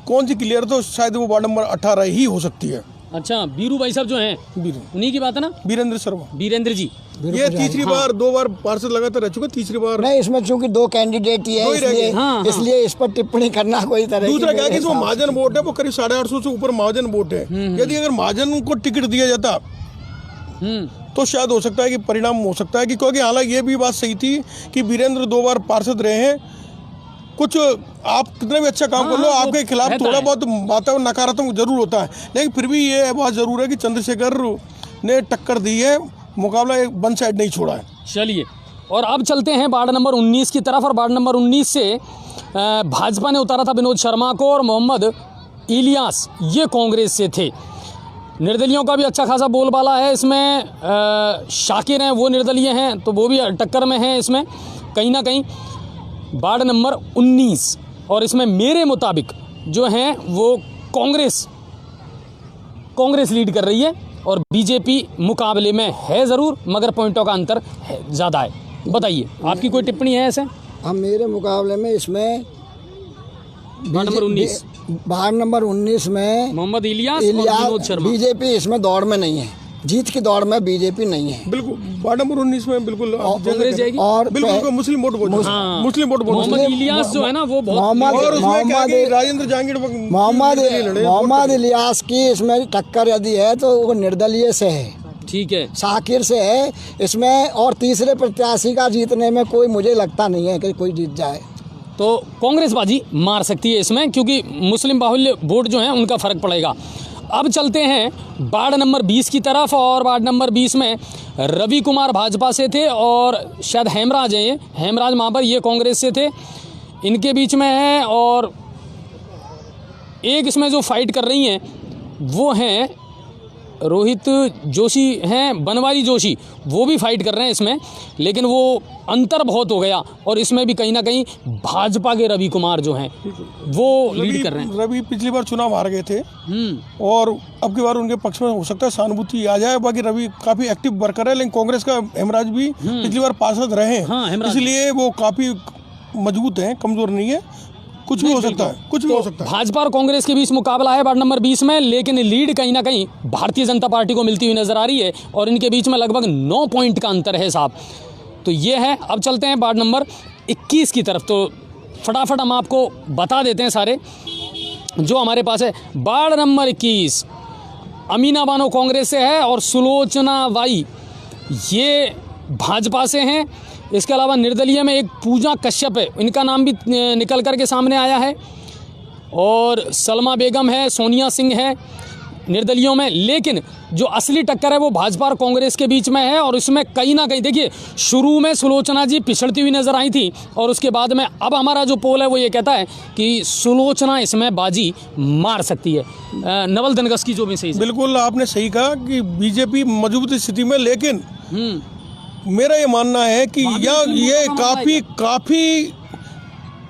Speaker 2: कौन सी क्लियर, तो शायद वो वार्ड नंबर 18 ही हो सकती है।
Speaker 1: अच्छा, बीरू भाई साहब जो हैं उन्हीं की बात है ना,
Speaker 2: वीरेंद्र शर्मा।
Speaker 1: वीरेंद्र जी।
Speaker 2: ये तीसरी बार 2 बार पार्षद लगातार रह चुके, तीसरी बार।
Speaker 3: नहीं, इसमें चूंकि 2 कैंडिडेट ही है,
Speaker 2: दो ही रह गए।
Speaker 1: हाँ,
Speaker 3: इसलिए इस पर टिप्पणी करना कोई तरह की
Speaker 2: दूसरा क्या है कि
Speaker 3: मेरे
Speaker 2: जो
Speaker 3: हिसाब
Speaker 2: महाजन वोट है वो करीब 850 से ऊपर महाजन वोट है। यदि अगर महाजन को टिकट दिया जाता तो शायद हो सकता है कि परिणाम हो सकता है कि, क्योंकि हालांकि ये भी बात सही थी कि वीरेंद्र 2 बार पार्षद रहे हैं। कुछ आप कितना भी अच्छा काम कर लो,
Speaker 1: हाँ,
Speaker 2: आपके खिलाफ
Speaker 1: रहता
Speaker 2: थोड़ा
Speaker 1: है।
Speaker 2: बहुत वातावरण नकारात्मक जरूर होता है, लेकिन फिर भी ये बात जरूर है कि चंद्रशेखर ने टक्कर दी है, मुकाबला एक वन साइड नहीं छोड़ा है।
Speaker 1: चलिए, और अब चलते हैं वार्ड नंबर 19 की तरफ, और वार्ड नंबर 19 से भाजपा ने उतारा था विनोद शर्मा को, और मोहम्मद इलियास ये कांग्रेस से थे। निर्दलियों का भी अच्छा खासा बोलबाला है इसमें। शाकिर हैं वो निर्दलीय हैं, तो वो भी टक्कर में हैं इसमें कहीं ना कहीं। वार्ड नंबर 19, और इसमें मेरे मुताबिक जो हैं वो कांग्रेस लीड कर रही है, और बीजेपी मुकाबले में है ज़रूर, मगर पॉइंटों का अंतर है ज़्यादा है। बताइए, आपकी कोई टिप्पणी है ऐसे?
Speaker 3: हम मेरे मुकाबले में इसमें
Speaker 1: वार्ड नंबर 19
Speaker 3: वार्ड नंबर 19 में
Speaker 1: मोहम्मद इलियास और विनोद शर्मा।
Speaker 3: बीजेपी इसमें दौड़ में नहीं है, जीत की दौड़ में बीजेपी नहीं है।
Speaker 2: बिल्कुल वार्ड नंबर 19 में बिल्कुल
Speaker 1: कांग्रेस जाएगी,
Speaker 3: और
Speaker 2: बिल्कुल मुस्लिम वोट बहुत
Speaker 1: हाँ।
Speaker 2: मुस्लिम वोट बहुत
Speaker 1: मोहम्मद इलियास जो है ना वो बहुत,
Speaker 2: और उसमें क्या है कि राजेंद्र जहांगीर
Speaker 3: मोहम्मद इलियास की इसमें टक्कर यदि है तो वो निर्दलीय से है,
Speaker 1: ठीक है,
Speaker 3: शाकिर से है इसमें, और तीसरे प्रत्याशी का जीतने में कोई मुझे लगता नहीं है कि कोई जीत जाए।
Speaker 1: तो कांग्रेस बाजी मार सकती है इसमें, क्योंकि मुस्लिम बाहुल्य वोट जो है उनका फर्क पड़ेगा। अब चलते हैं वार्ड नंबर 20 की तरफ, और वार्ड नंबर 20 में रवि कुमार भाजपा से थे, और शायद हेमराज हैं, ये हेमराज महाबर ये कांग्रेस से थे, इनके बीच में है। और एक इसमें जो फाइट कर रही हैं वो हैं रोहित जोशी हैं, बनवारी जोशी, वो भी फाइट कर रहे हैं इसमें, लेकिन वो अंतर बहुत हो गया, और इसमें भी कहीं ना कहीं भाजपा के रवि कुमार जो हैं वो लीड कर रहे हैं।
Speaker 2: रवि पिछली बार चुनाव हार गए थे, और अब की बार उनके पक्ष में हो सकता है सहानुभूति आ जाए। बाकी रवि काफी एक्टिव वर्कर है, लेकिन कांग्रेस का हेमराज भी पिछली बार पार्षद रहे हैं,
Speaker 1: हाँ, हेमराज।
Speaker 2: इसलिए वो काफी मजबूत हैं, कमजोर नहीं है। कुछ भी हो सकता है, कुछ भी हो सकता है।
Speaker 1: भाजपा और कांग्रेस के बीच मुकाबला है वार्ड नंबर 20 में, लेकिन लीड कहीं ना कहीं भारतीय जनता पार्टी को मिलती हुई नजर आ रही है, और इनके बीच में लगभग 9 पॉइंट का अंतर है साहब। तो ये है। अब चलते हैं वार्ड नंबर 21 की तरफ। तो फटाफट हम आपको बता देते हैं सारे जो हमारे पास है। वार्ड नंबर 21 अमीना बानो कांग्रेस से है और सुलोचना बाई ये भाजपा से हैं। इसके अलावा निर्दलीय में एक पूजा कश्यप है, इनका नाम भी निकल कर के सामने आया है, और सलमा बेगम है, सोनिया सिंह है निर्दलियों में। लेकिन जो असली टक्कर है वो भाजपा और कांग्रेस के बीच में है, और इसमें कहीं ना कहीं देखिए शुरू में सुलोचना जी पिछड़ती हुई नजर आई थी, और उसके बाद में अब हमारा जो पोल है वो ये कहता है कि सुलोचना इसमें बाजी मार सकती है। नवल धनगस की जो भी सही
Speaker 2: बिल्कुल आपने सही कहा कि बीजेपी मजबूत स्थिति में, लेकिन मेरा ये मानना है कि ये काफ़ी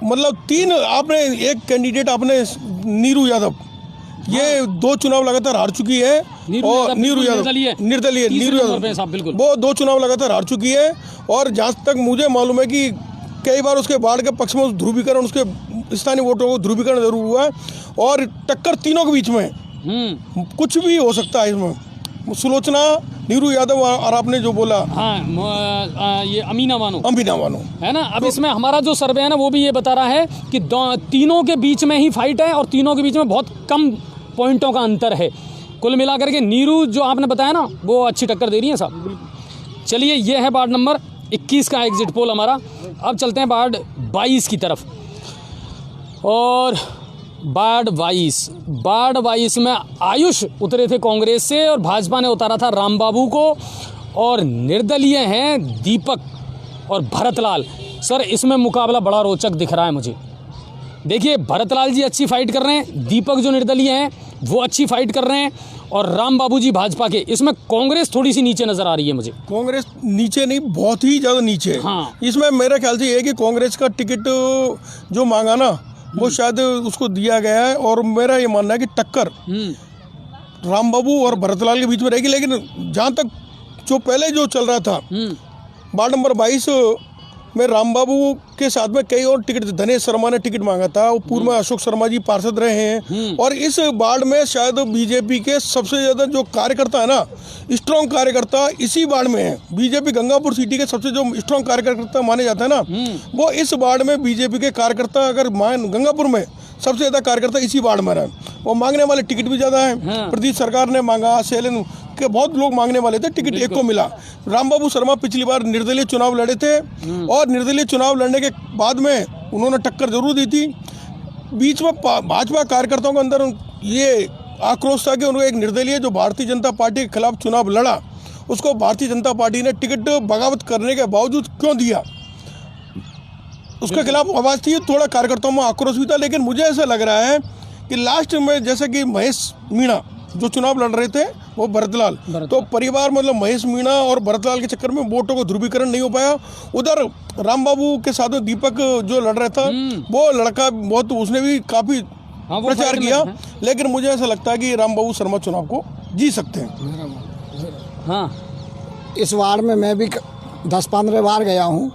Speaker 2: मतलब तीन आपने एक कैंडिडेट आपने नीरू यादव ये 2 चुनाव लगातार हार चुकी है, और नीरू यादव निर्दलीय नीरू यादव
Speaker 1: बिल्कुल
Speaker 2: वो 2 चुनाव लगातार हार चुकी है, और जहाँ तक मुझे मालूम है कि कई बार उसके बाढ़ के पक्ष में ध्रुवीकरण, उसके स्थानीय वोटों को ध्रुवीकरण जरूर हुआ है, और टक्कर तीनों के बीच में कुछ भी हो सकता है इसमें। सुलोचना, नीरू यादव और आपने जो बोला
Speaker 1: ये अमीना बानो
Speaker 2: है
Speaker 1: ना। अब इसमें हमारा जो सर्वे है ना वो भी ये बता रहा है कि तीनों के बीच में ही फाइट है, और तीनों के बीच में बहुत कम पॉइंटों का अंतर है। कुल मिलाकर के नीरू जो आपने बताया ना वो अच्छी टक्कर दे रही है साहब। चलिए ये है वार्ड नंबर 21 का एग्जिट पोल हमारा। अब चलते हैं वार्ड 22 की तरफ, और वार्ड 22 में आयुष उतरे थे कांग्रेस से, और भाजपा ने उतारा था रामबाबू को, और निर्दलीय हैं दीपक और भरतलाल। सर इसमें मुकाबला बड़ा रोचक दिख रहा है मुझे। देखिए भरतलाल जी अच्छी फाइट कर रहे हैं, दीपक जो निर्दलीय हैं वो अच्छी फाइट कर रहे हैं, और रामबाबू जी भाजपा के। इसमें कांग्रेस थोड़ी सी नीचे नजर आ रही है मुझे।
Speaker 2: कांग्रेस नीचे नहीं, बहुत ही ज़्यादा नीचे है।
Speaker 1: हाँ।
Speaker 2: इसमें मेरे ख्याल से ये है कि कांग्रेस का टिकट जो मांगा ना वो शायद उसको दिया गया है, और मेरा ये मानना है कि टक्कर रामबाबू और भरतलाल के बीच में रहेगी। लेकिन जहाँ तक जो पहले जो चल रहा था वार्ड नंबर 22 में रामबाबू के साथ में कई और टिकट, धनेश शर्मा ने टिकट मांगा था, वो पूर्व में अशोक शर्मा जी पार्षद रहे हैं, और इस वार्ड में शायद बीजेपी के सबसे ज़्यादा जो कार्यकर्ता है ना, स्ट्रॉन्ग कार्यकर्ता इसी वार्ड में है। बीजेपी गंगापुर सिटी के सबसे जो स्ट्रॉन्ग कार्यकर्ता माने जाते हैं ना, वो इस वार्ड में बीजेपी के कार्यकर्ता, अगर गंगापुर में सबसे ज़्यादा कार्यकर्ता इसी वार्ड में रहे। वो मांगने वाले टिकट भी ज़्यादा है। प्रदीप सरकार ने मांगा, सेलन के बहुत लोग मांगने वाले थे, टिकट एक को मिला। रामबाबू शर्मा पिछली बार निर्दलीय चुनाव लड़े थे, और निर्दलीय चुनाव लड़ने के बाद में उन्होंने टक्कर जरूर दी थी। बीच में भाजपा कार्यकर्ताओं के अंदर ये आक्रोश था कि उनको एक निर्दलीय जो भारतीय जनता पार्टी के खिलाफ चुनाव लड़ा, उसको भारतीय जनता पार्टी ने टिकट बगावत करने के बावजूद क्यों दिया, उसके खिलाफ आवाज़ थी। थोड़ा कार्यकर्ताओं में आक्रोश भी था। लेकिन मुझे ऐसा लग रहा है कि लास्ट में जैसे कि महेश मीणा जो चुनाव लड़ रहे थे वो भरतलाल, तो परिवार मतलब महेश मीणा और भरतलाल के चक्कर में वोटों को ध्रुवीकरण नहीं हो पाया। उधर रामबाबू के साथ दीपक जो लड़ रहा था, वो लड़का बहुत, उसने भी काफ़ी प्रचार किया। लेकिन मुझे ऐसा लगता है कि रामबाबू शर्मा चुनाव को जीत सकते हैं।
Speaker 1: हाँ,
Speaker 3: इस वार्ड में मैं भी 10-15 बार गया हूँ,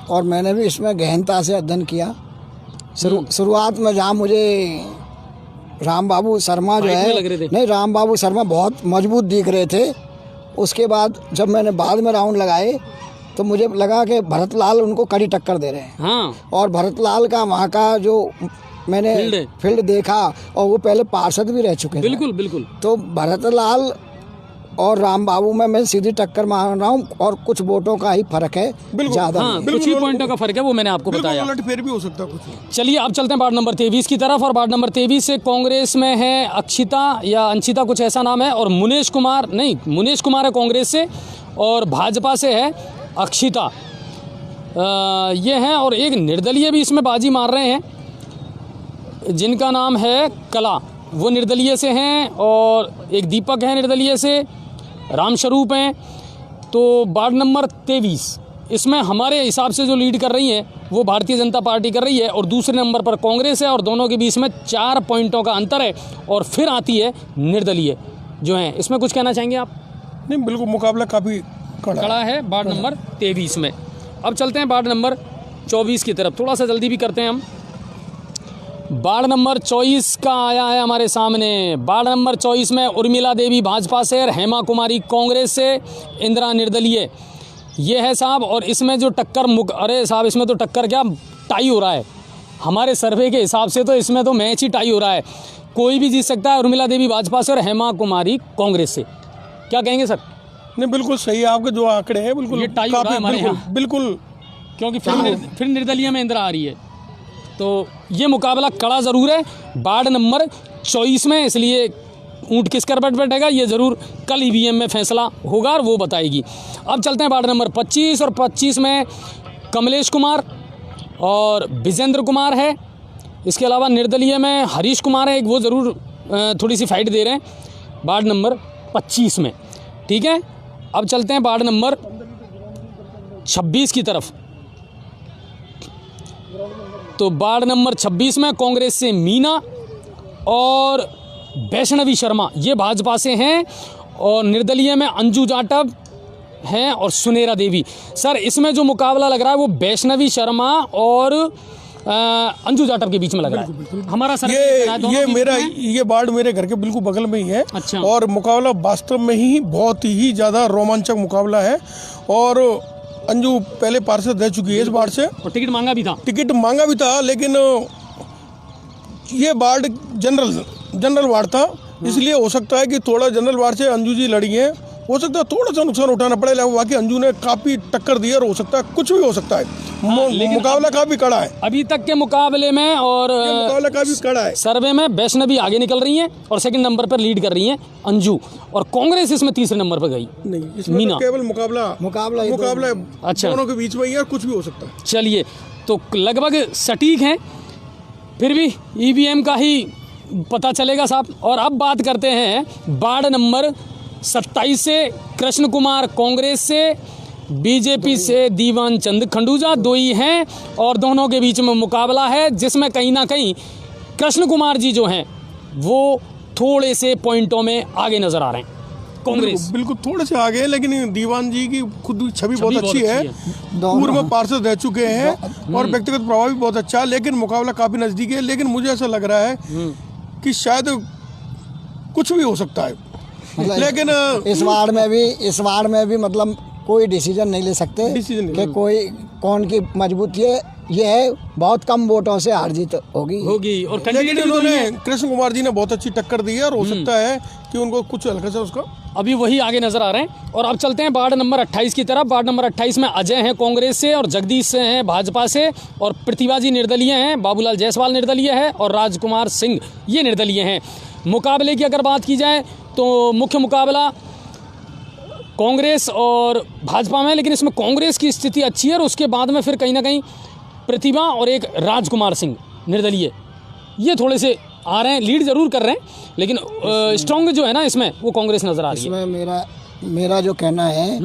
Speaker 3: और मैंने भी इसमें गहनता से अध्ययन किया। शुरुआत में जहाँ मुझे रामबाबू शर्मा जो है, नहीं रामबाबू शर्मा बहुत मजबूत दिख रहे थे। उसके बाद जब मैंने बाद में राउंड लगाए तो मुझे लगा कि भरतलाल उनको कड़ी टक्कर दे रहे हैं।
Speaker 1: हाँ।
Speaker 3: और भरतलाल का वहाँ का जो मैंने फील्ड देखा, और वो पहले पार्षद भी रह चुके थे।
Speaker 1: बिल्कुल बिल्कुल।
Speaker 3: तो भरतलाल और रामबाबू में मैं सीधी टक्कर मान रहा हूँ, और कुछ वोटों का ही फर्क है, ज़्यादा
Speaker 1: कुछ ही पॉइंटों का फर्क है, वो मैंने आपको बताया।
Speaker 2: फिर भी हो सकता है कुछ।
Speaker 1: चलिए अब चलते हैं वार्ड नंबर 23 की तरफ, और वार्ड नंबर 23 से कांग्रेस में है अक्षिता या अंशिता कुछ ऐसा नाम है, और मुनेश कुमार है कांग्रेस से, और भाजपा से है अक्षिता, ये हैं। और एक निर्दलीय भी इसमें बाजी मार रहे हैं जिनका नाम है कला, वो निर्दलीय से हैं, और एक दीपक है निर्दलीय से, रामस्वरूप हैं। तो वार्ड नंबर 23 इसमें हमारे हिसाब से जो लीड कर रही है वो भारतीय जनता पार्टी कर रही है, और दूसरे नंबर पर कांग्रेस है, और दोनों के बीच में 4 पॉइंटों का अंतर है, और फिर आती है निर्दलीय जो हैं। इसमें कुछ कहना चाहेंगे आप?
Speaker 2: नहीं, बिल्कुल मुकाबला काफ़ी
Speaker 1: कड़ा है वार्ड नंबर 23 में। अब चलते हैं वार्ड नंबर 24 की तरफ, थोड़ा सा जल्दी भी करते हैं हम। वार्ड नंबर 24 का आया है हमारे सामने। वार्ड नंबर 24 में उर्मिला देवी भाजपा से, हेमा कुमारी कांग्रेस से, इंदिरा निर्दलीय, ये है साहब। और इसमें जो टक्कर अरे साहब, इसमें तो टक्कर क्या टाई हो रहा है। हमारे सर्वे के हिसाब से तो इसमें तो मैच ही टाई हो रहा है, कोई भी जीत सकता है। उर्मिला देवी भाजपा से और हेमा कुमारी कांग्रेस से। क्या कहेंगे सर?
Speaker 2: नहीं, बिल्कुल सही है आपके जो आंकड़े हैं, बिल्कुल
Speaker 1: ये टाई हो रहा है हमारे
Speaker 2: बिल्कुल
Speaker 1: यहाँ।
Speaker 2: बिल्कुल।
Speaker 1: क्योंकि फिर निर्दलीय में इंदिरा आ रही है, तो ये मुकाबला कड़ा ज़रूर है वार्ड नंबर 24 में, इसलिए ऊँट किस करवट बैठेगा ये ज़रूर कल ईवीएम में फैसला होगा और वो बताएगी। अब चलते हैं वार्ड नंबर 25, और 25 में कमलेश कुमार और विजेंद्र कुमार है। इसके अलावा निर्दलीय में हरीश कुमार है, एक वो ज़रूर थोड़ी सी फाइट दे रहे हैं वार्ड नंबर 25 में। ठीक है, अब चलते हैं वार्ड नंबर 26 की तरफ। तो वार्ड नंबर 26 में कांग्रेस से मीना और वैष्णवी शर्मा ये भाजपा से हैं, और निर्दलीय में अंजू जाटव हैं और सुनेरा देवी। सर इसमें जो मुकाबला लग रहा है वो वैष्णवी शर्मा और अंजू जाटव के बीच में लग रहा है। हमारा सर
Speaker 2: ये वार्ड मेरे घर के बिल्कुल बगल में ही है।
Speaker 1: अच्छा।
Speaker 2: और मुकाबला वास्तव में ही बहुत ही ज़्यादा रोमांचक मुकाबला है, और अंजू पहले पार्षद रह चुकी है इस वार्ड से,
Speaker 1: और टिकट मांगा भी था, लेकिन ये वार्ड जनरल वार्ड था, इसलिए हो सकता है कि थोड़ा जनरल वार्ड से अंजू जी लड़ी हैं, हो सकता है थोड़ा सा नुकसान उठाना पड़े, लेकिन बाकी अंजू ने काफ़ी टक्कर दी है, और हो सकता है कुछ भी हो सकता है। मुकाबला काफ़ी कड़ा है अभी तक के मुकाबले में, और
Speaker 2: मुकाबला काफ़ी कड़ा है।
Speaker 1: सर्वे में वैष्णवी आगे निकल रही हैं और सेकंड नंबर पर लीड कर रही हैं अंजू, और कांग्रेस इसमें तीसरे नंबर पर गई
Speaker 2: नहीं, इसमें
Speaker 1: मीना।
Speaker 2: तो केवल मुकाबला है।
Speaker 1: अच्छा।
Speaker 2: दोनों के बीच में ही है, कुछ भी हो सकता है।
Speaker 1: चलिए, तो लगभग सटीक हैं, फिर भी ईवीएम का ही पता चलेगा साहब। और अब बात करते हैं वार्ड नंबर 27 से कृष्ण कुमार कांग्रेस से, बीजेपी से दीवान चंद खंडूजा, दो ही हैं, और दोनों के बीच में मुकाबला है, जिसमें कहीं ना कहीं कृष्ण कुमार जी जो हैं वो थोड़े से पॉइंटों में आगे नजर आ रहे हैं कांग्रेस।
Speaker 2: बिल्कुल थोड़े से आगे है, लेकिन दीवान जी की खुद छवि बहुत अच्छी है। पूर्व में पार्षद रह चुके हैं और व्यक्तिगत प्रभाव भी बहुत अच्छा है, लेकिन मुकाबला काफी नजदीक है। लेकिन मुझे ऐसा लग रहा है कि शायद कुछ भी हो सकता है, लेकिन
Speaker 3: इस वार्ड में भी मतलब कोई डिसीजन नहीं ले सकते कि कोई कौन की मजबूती है। ये है बहुत कम वोटों से हार जीत होगी।
Speaker 1: और
Speaker 2: लेकिन उन्होंने कृष्ण कुमार जी ने बहुत अच्छी टक्कर दी है, और हो सकता है कि उनको कुछ हल्का सा उसका
Speaker 1: अभी वही आगे नजर आ रहे हैं। और अब चलते हैं वार्ड नंबर 28 की तरफ। वार्ड नंबर 28 में अजय हैं कांग्रेस से, और जगदीश से हैं भाजपा से, और प्रतिभा जी निर्दलीय हैं, बाबूलाल जायसवाल निर्दलीय है, और राजकुमार सिंह ये निर्दलीय हैं। मुकाबले की अगर बात की जाए तो मुख्य मुकाबला कांग्रेस और भाजपा में, लेकिन इसमें कांग्रेस की स्थिति अच्छी है, और उसके बाद में फिर कहीं ना कहीं प्रतिभा और एक राजकुमार सिंह निर्दलीय ये थोड़े से आ रहे हैं, लीड जरूर कर रहे हैं, लेकिन स्ट्रॉन्ग जो है ना इसमें वो कांग्रेस नजर आ रही है।
Speaker 3: इसमें मेरा जो कहना है,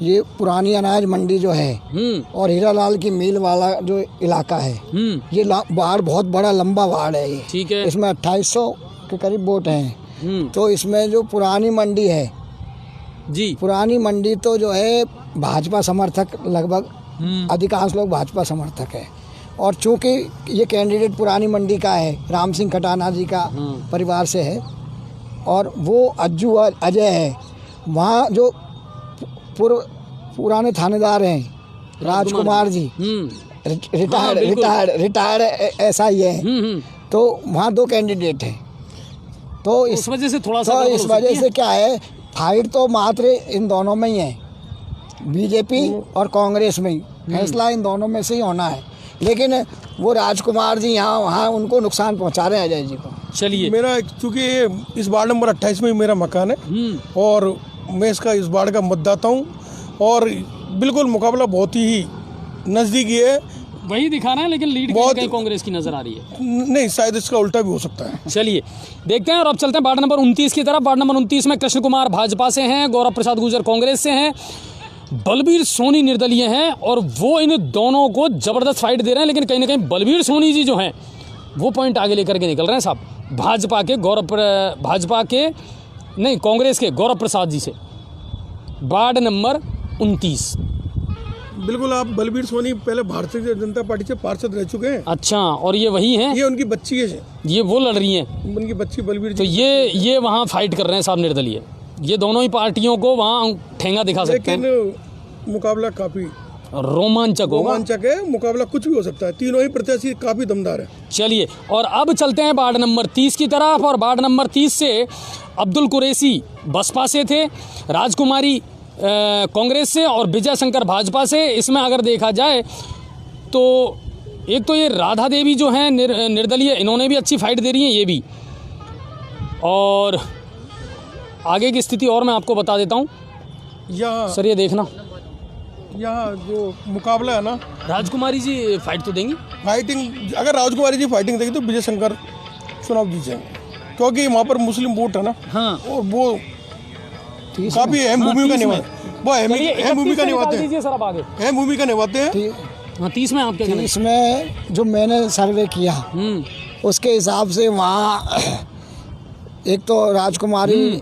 Speaker 3: ये पुरानी अनाज मंडी जो है और हीरालाल की मिल वाला जो इलाका है, ये वार्ड बहुत बड़ा लंबा वार्ड है ये।
Speaker 1: ठीक है।
Speaker 3: इसमें 2800 के करीब वोट हैं। तो इसमें जो पुरानी मंडी है
Speaker 1: जी,
Speaker 3: पुरानी मंडी तो जो है भाजपा समर्थक, लगभग अधिकांश लोग भाजपा समर्थक है। और चूंकि ये कैंडिडेट पुरानी मंडी का है, राम सिंह खटाना जी का परिवार से है, और वो अजय है, वहाँ जो पुराने थानेदार हैं राजकुमार जी, रिटायर्ड SI है, तो वहाँ 2 कैंडिडेट हैं। तो इस
Speaker 1: वजह से थोड़ा सा
Speaker 3: तो इस वजह से क्या है, फाइट तो मात्र इन दोनों में ही है, बीजेपी और कांग्रेस में ही। फैसला इन दोनों में से ही होना है, लेकिन वो राजकुमार जी यहाँ वहाँ उनको नुकसान पहुँचा रहे हैं अजय जी को।
Speaker 1: चलिए,
Speaker 2: मेरा चूँकि इस वार्ड नंबर 28 में ही मेरा मकान है, और मैं इसका इस वार्ड का मतदाता हूँ, और बिल्कुल मुकाबला बहुत ही नज़दीकी है।
Speaker 1: वही दिखा रहे हैं, लेकिन लीड कहीं कांग्रेस की नजर आ रही है।
Speaker 2: नहीं, शायद इसका उल्टा भी हो सकता है।
Speaker 1: चलिए देखते हैं। और अब चलते हैं वार्ड नंबर 29 की तरफ। वार्ड नंबर 29 में कृष्ण कुमार भाजपा से हैं, गौरव प्रसाद गुर्जर कांग्रेस से हैं, बलबीर सोनी निर्दलीय हैं, और वो इन दोनों को जबरदस्त फाइट दे रहे हैं। लेकिन कहीं ना कहीं बलबीर सोनी जी जो हैं वो पॉइंट आगे लेकर के निकल रहे हैं साहब, कांग्रेस के गौरव प्रसाद जी से। Ward number 29।
Speaker 2: बिल्कुल, आप बलबीर सोनी पहले भारतीय जनता पार्टी से पार्षद रह चुके हैं।
Speaker 1: अच्छा, और ये वही हैं,
Speaker 2: ये उनकी बच्ची है,
Speaker 1: ये वो लड़ रही हैं,
Speaker 2: उनकी बच्ची बलबीर
Speaker 1: तो ये वहाँ फाइट कर रहे हैं साहब निर्दलीय। ये दोनों ही पार्टियों को वहाँ ठेंगा दिखा सकते हैं।
Speaker 2: लेकिन मुकाबला काफ़ी
Speaker 1: रोमांचक होगा।
Speaker 2: रोमांचक है, मुकाबला कुछ भी हो सकता है। तीनों ही प्रत्याशी काफी दमदार है।
Speaker 1: चलिए और अब चलते हैं वार्ड नंबर 30 की तरफ। और वार्ड नंबर 30 से अब्दुल कुरैशी बसपा से थे, राजकुमारी कांग्रेस से और विजय शंकर भाजपा से। इसमें अगर देखा जाए तो एक तो ये राधा देवी जो हैं निर्दलीय, इन्होंने भी अच्छी फाइट दे रही हैं ये भी। और आगे की स्थिति और मैं आपको बता देता हूँ
Speaker 2: यहाँ
Speaker 1: सर, ये देखना
Speaker 2: यहाँ जो मुकाबला है ना,
Speaker 1: राजकुमारी जी फाइट तो देंगी।
Speaker 2: फाइटिंग, अगर राजकुमारी जी फाइटिंग देगी तो विजय शंकर चुनाव जीतेंगे, क्योंकि वहाँ पर मुस्लिम वोट है ना।
Speaker 1: हाँ,
Speaker 2: और वो काफी अहम भूमिका निभाते, वो अहम भूमिका निभाते हैं,
Speaker 1: दीजिए सर आप आगे।
Speaker 2: अहम भूमिका निभाते हैं।
Speaker 1: हाँ 30 में आप क्या कहेंगे?
Speaker 3: इसमें जो मैंने सर्वे किया उसके हिसाब से वहाँ एक तो राजकुमारी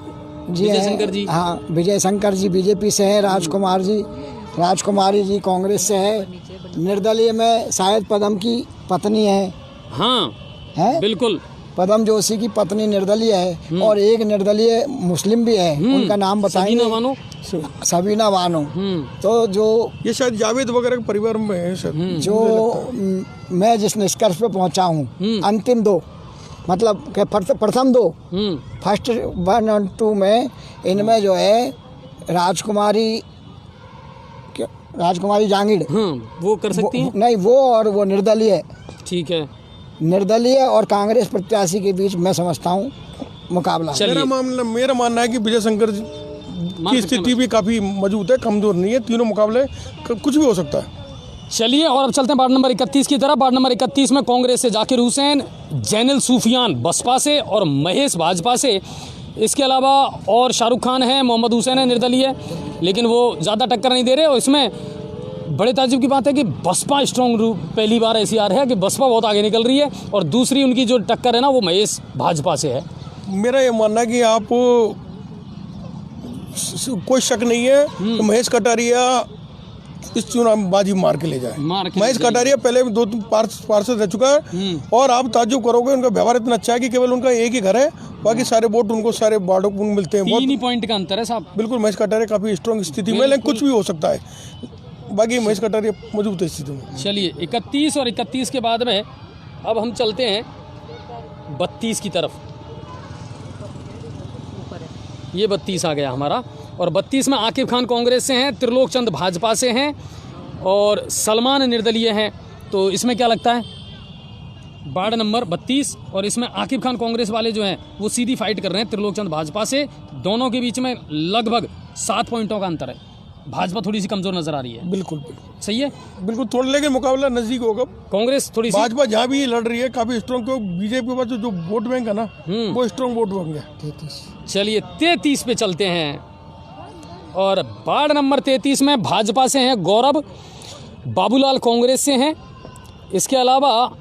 Speaker 3: जी
Speaker 1: विजय
Speaker 3: हैं,
Speaker 1: शंकर जी।
Speaker 3: हाँ विजय शंकर जी बीजेपी से हैं, राजकुमारी जी कांग्रेस से है, निर्दलीय में शायद पदम की पत्नी है,
Speaker 1: हाँ बिल्कुल,
Speaker 3: पदम जोशी की पत्नी निर्दलीय है, और एक निर्दलीय मुस्लिम भी है, उनका नाम बताएंगे? सबीना बानो। तो जो
Speaker 2: ये शायद जावेद वगैरह के परिवार में है सर।
Speaker 3: जो मैं जिस निष्कर्ष पे पहुंचा हूँ, अंतिम दो मतलब कि प्रथम दो, फर्स्ट 1 और 2 में इनमें जो है राजकुमारी जहांगीर,
Speaker 1: वो कर सकती हैं?
Speaker 3: नहीं, वो और वो निर्दलीय,
Speaker 1: ठीक है,
Speaker 3: निर्दलीय और कांग्रेस प्रत्याशी के बीच मैं समझता हूँ मुकाबला।
Speaker 2: मेरा मानना है कि विजय शंकर की स्थिति भी काफी मजबूत है, कमजोर नहीं है। तीनों मुकाबले कुछ भी हो सकता है।
Speaker 1: चलिए और अब चलते हैं वार्ड नंबर 31 की तरफ। वार्ड नंबर 31 में कांग्रेस से जाकिर हुसैन, जैनुल सूफियान बसपा से और महेश भाजपा से। इसके अलावा और शाहरुख खान है, मोहम्मद हुसैन है निर्दलीय, लेकिन वो ज़्यादा टक्कर नहीं दे रहे। और इसमें बड़े ताज्जुब की बात है कि बसपा स्ट्रॉन्ग रूप पहली बार ऐसी आ रही है कि बसपा बहुत आगे निकल रही है, और दूसरी उनकी जो टक्कर है ना वो महेश भाजपा से है।
Speaker 2: मेरा ये मानना है कि आप कोई शक नहीं है तो महेश कटारिया इस चुनाव में बाजी मार के ले जाए। महेश कटारिया पहले 2-3 पार्षद रह चुका है, और आप ताज्जुब करोगे उनका व्यवहार इतना अच्छा है कि केवल उनका एक ही घर है, बाकी सारे वोट उनको सारे वार्डों को मिलते हैं।
Speaker 1: 3 ही पॉइंट का अंतर है साहब।
Speaker 2: बिल्कुल, महेश कटारिया काफी स्ट्रॉन्ग स्थिति में, लेकिन कुछ भी हो सकता है, बाकी महेश कटारिया मौजूद है स्थिति में।
Speaker 1: चलिए 31 और 31 के बाद में अब हम चलते हैं 32 की तरफ। ये 32 आ गया हमारा, और 32 में आकिब खान कांग्रेस से हैं, त्रिलोक चंद भाजपा से हैं और सलमान निर्दलीय हैं। तो इसमें क्या लगता है? वार्ड नंबर 32 और इसमें आकिब खान कांग्रेस वाले जो हैं वो सीधी फाइट कर रहे हैं त्रिलोक चंद भाजपा से। दोनों के बीच में लगभग 7 पॉइंटों का अंतर है। भाजपा थोड़ी सी कमजोर नजर आ रही है।
Speaker 2: बिल्कुल
Speaker 1: सही है,
Speaker 2: बिल्कुल थोड़ा, लेकिन मुकाबला नजदीक होगा।
Speaker 1: कांग्रेस थोड़ी सी,
Speaker 2: भाजपा जहाँ भी लड़ रही है काफी स्ट्रॉन्ग, क्योंकि बीजेपी के पास जो वोट बैंक है ना वो स्ट्रॉन्ग वोट बैंक है।
Speaker 1: चलिए 33 पे चलते हैं, और वार्ड नंबर 33 में भाजपा से हैं गौरव, बाबूलाल कांग्रेस से हैं। इसके अलावा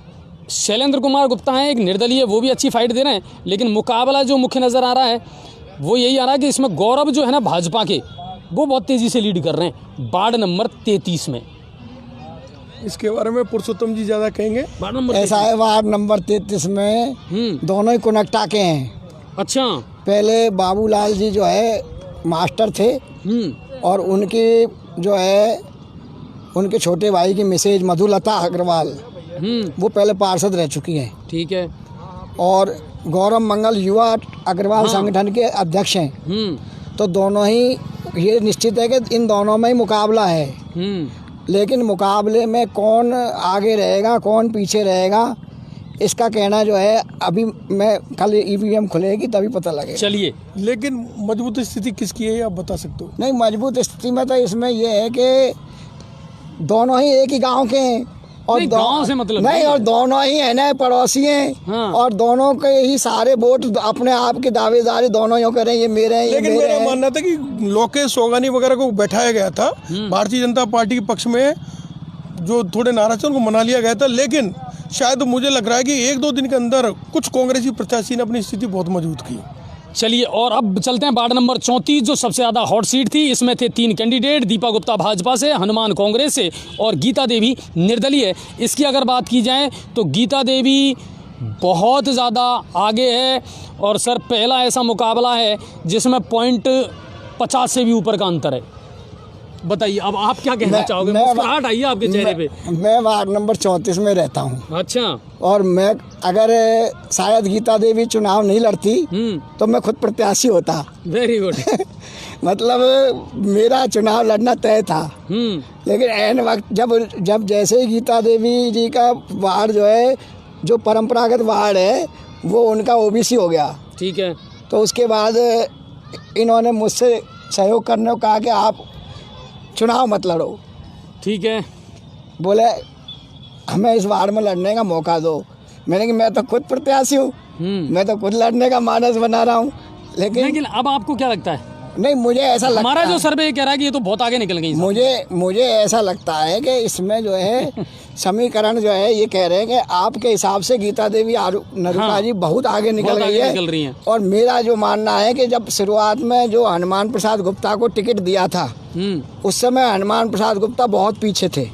Speaker 1: शैलेंद्र कुमार गुप्ता हैं, एक निर्दलीय, वो भी अच्छी फाइट दे रहे हैं। लेकिन मुकाबला जो मुख्य नज़र आ रहा है वो यही आ रहा है कि इसमें गौरव जो है ना भाजपा के, वो बहुत तेज़ी से लीड कर रहे हैं वार्ड नंबर 33 में।
Speaker 2: इसके बारे में पुरुषोत्तम जी ज़्यादा कहेंगे।
Speaker 1: वार्ड नंबर
Speaker 3: ऐसा है, वार्ड नंबर 33 में दोनों ही कुनक्टा के हैं।
Speaker 1: अच्छा,
Speaker 3: पहले बाबूलाल जी जो है मास्टर थे, और उनकी जो है उनके छोटे भाई की मिसेज मधुलता अग्रवाल, वो पहले पार्षद रह चुकी हैं।
Speaker 1: ठीक है।
Speaker 3: और गौरव मंगल युवा अग्रवाल संगठन के अध्यक्ष हैं। तो दोनों ही, ये निश्चित है कि इन दोनों में ही मुकाबला है। लेकिन मुकाबले में कौन आगे रहेगा कौन पीछे रहेगा, इसका कहना जो है अभी मैं कल ईवीएम खुलेगी तभी पता लगेगा।
Speaker 1: चलिए,
Speaker 2: लेकिन मजबूत स्थिति किसकी है आप बता सकते हो?
Speaker 3: नहीं, मजबूत स्थिति में तो इसमें ये है कि दोनों ही एक ही गांव के हैं, और
Speaker 1: गांव से मतलब
Speaker 3: नहीं, और दोनों ही है ना पड़ोसी हैं।
Speaker 1: हाँ।
Speaker 3: और दोनों के ही सारे वोट अपने आप की दावेदारी दोनों ही करें, ये मेरे हैं, ये
Speaker 2: लेकिन
Speaker 3: मेरे
Speaker 2: मेरा
Speaker 3: हैं।
Speaker 2: मानना था कि लोकेश सोगानी वगैरह को बैठाया गया था भारतीय जनता पार्टी के पक्ष में, जो थोड़े नाराज थे उनको मना लिया गया था। लेकिन शायद मुझे लग रहा है कि 1-2 दिन के अंदर कुछ कांग्रेसी प्रत्याशी ने अपनी स्थिति बहुत मजबूत की।
Speaker 1: चलिए और अब चलते हैं वार्ड नंबर 34, जो सबसे ज़्यादा हॉट सीट थी। इसमें थे 3 कैंडिडेट, दीपा गुप्ता भाजपा से, हनुमान कांग्रेस से और गीता देवी निर्दलीय। इसकी अगर बात की जाए तो गीता देवी बहुत ज़्यादा आगे है, और सर पहला ऐसा मुकाबला है जिसमें 50 से भी ऊपर का अंतर है। बताइए अब आप क्या कहना चाहोगे? मुस्कुराहट आई है आपके चेहरे पे।
Speaker 3: मैं वार्ड नंबर 34 में रहता हूँ
Speaker 1: अच्छा।
Speaker 3: और मैं अगर शायद गीता देवी चुनाव नहीं लड़ती तो मैं खुद प्रत्याशी होता।
Speaker 1: Very good.
Speaker 3: मतलब मेरा चुनाव लड़ना तय था, लेकिन ऐन वक्त जब जैसे ही गीता देवी जी का वार्ड जो है, जो परंपरागत वार्ड है, वो उनका ओबीसी हो गया।
Speaker 1: ठीक है।
Speaker 3: तो उसके बाद इन्होंने मुझसे सहयोग करने को कहा कि आप चुनाव मत लड़ो।
Speaker 1: ठीक है।
Speaker 3: बोले हमें इस वार्ड में लड़ने का मौका दो। मैंने कि मैं तो खुद प्रत्याशी हूँ, मैं तो खुद लड़ने का मानस बना रहा हूँ।
Speaker 1: लेकिन अब आपको क्या लगता है?
Speaker 3: नहीं, मुझे ऐसा लगता
Speaker 1: हमारा जो सर्वे कह रहा है कि ये तो बहुत आगे निकल गई।
Speaker 3: मुझे ऐसा लगता है कि इसमें जो है समीकरण जो है ये कह रहे हैं कि आपके हिसाब से गीता देवी नरूका जी बहुत आगे निकल रही है। और मेरा जो मानना है कि जब शुरुआत में जो हनुमान प्रसाद गुप्ता को टिकट दिया था, उस समय हनुमान प्रसाद गुप्ता बहुत पीछे थे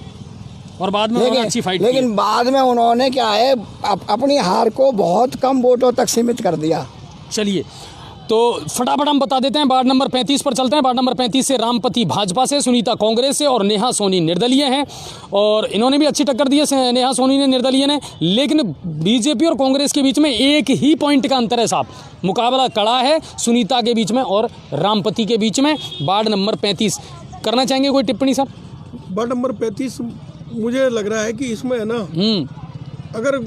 Speaker 1: और बाद में उन्होंने अच्छी फाइट की।
Speaker 3: लेकिन बाद में उन्होंने क्या है अपनी हार को बहुत कम वोटों तक सीमित कर दिया।
Speaker 1: चलिए तो फटाफट हम बता देते हैं। वार्ड नंबर 35 पर चलते हैं। वार्ड नंबर 35 से रामपति भाजपा से, सुनीता कांग्रेस से और नेहा सोनी निर्दलीय हैं और इन्होंने भी अच्छी टक्कर दी है, नेहा सोनी ने, निर्दलीय ने। लेकिन बीजेपी और कांग्रेस के बीच में 1 ही पॉइंट का अंतर है साहब। मुकाबला कड़ा है सुनीता के बीच में और रामपति के बीच में। वार्ड नंबर 35 करना चाहेंगे कोई टिप्पणी सर?
Speaker 2: वार्ड नंबर 35 मुझे लग रहा है कि इसमें है ना, अगर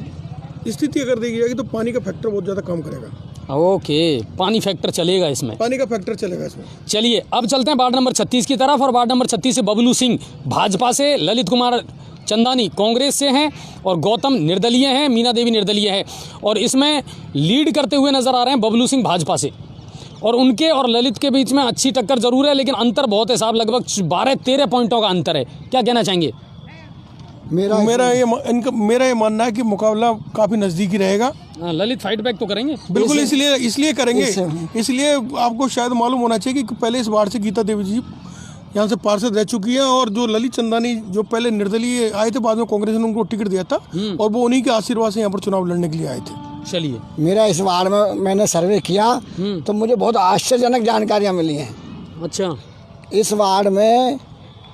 Speaker 2: स्थिति अगर देखी जाएगी तो पानी का फैक्टर बहुत ज़्यादा काम करेगा।
Speaker 1: ओके, पानी फैक्टर चलेगा इसमें,
Speaker 2: पानी का फैक्टर चलेगा इसमें।
Speaker 1: चलिए अब चलते हैं वार्ड नंबर 36 की तरफ। और वार्ड नंबर 36 से बबलू सिंह भाजपा से, ललित कुमार चंदानी कांग्रेस से हैं और गौतम निर्दलीय हैं, मीना देवी निर्दलीय है। और इसमें लीड करते हुए नजर आ रहे हैं बबलू सिंह भाजपा से। और उनके और ललित के बीच में अच्छी टक्कर जरूर है, लेकिन अंतर बहुत है साहब, लगभग 12-13 पॉइंटों का अंतर है। क्या कहना चाहेंगे?
Speaker 2: मेरा ये मानना है कि मुकाबला काफ़ी नज़दीकी रहेगा।
Speaker 1: ललित फाइट बैक तो करेंगे
Speaker 2: बिल्कुल, इसलिए करेंगे। इसलिए आपको शायद मालूम होना चाहिए कि पहले इस वार्ड से गीता देवी जी यहाँ से पार्षद रह चुकी है और जो ललित चंदानी जो पहले निर्दलीय आए थे, बाद में कांग्रेस ने उनको टिकट दिया था और वो उन्हीं के आशीर्वाद से यहाँ पर चुनाव लड़ने के लिए आए थे।
Speaker 1: चलिए,
Speaker 3: मेरा इस वार्ड में मैंने सर्वे किया तो मुझे बहुत आश्चर्यजनक जानकारियाँ मिली हैं।
Speaker 1: अच्छा।
Speaker 3: इस वार्ड में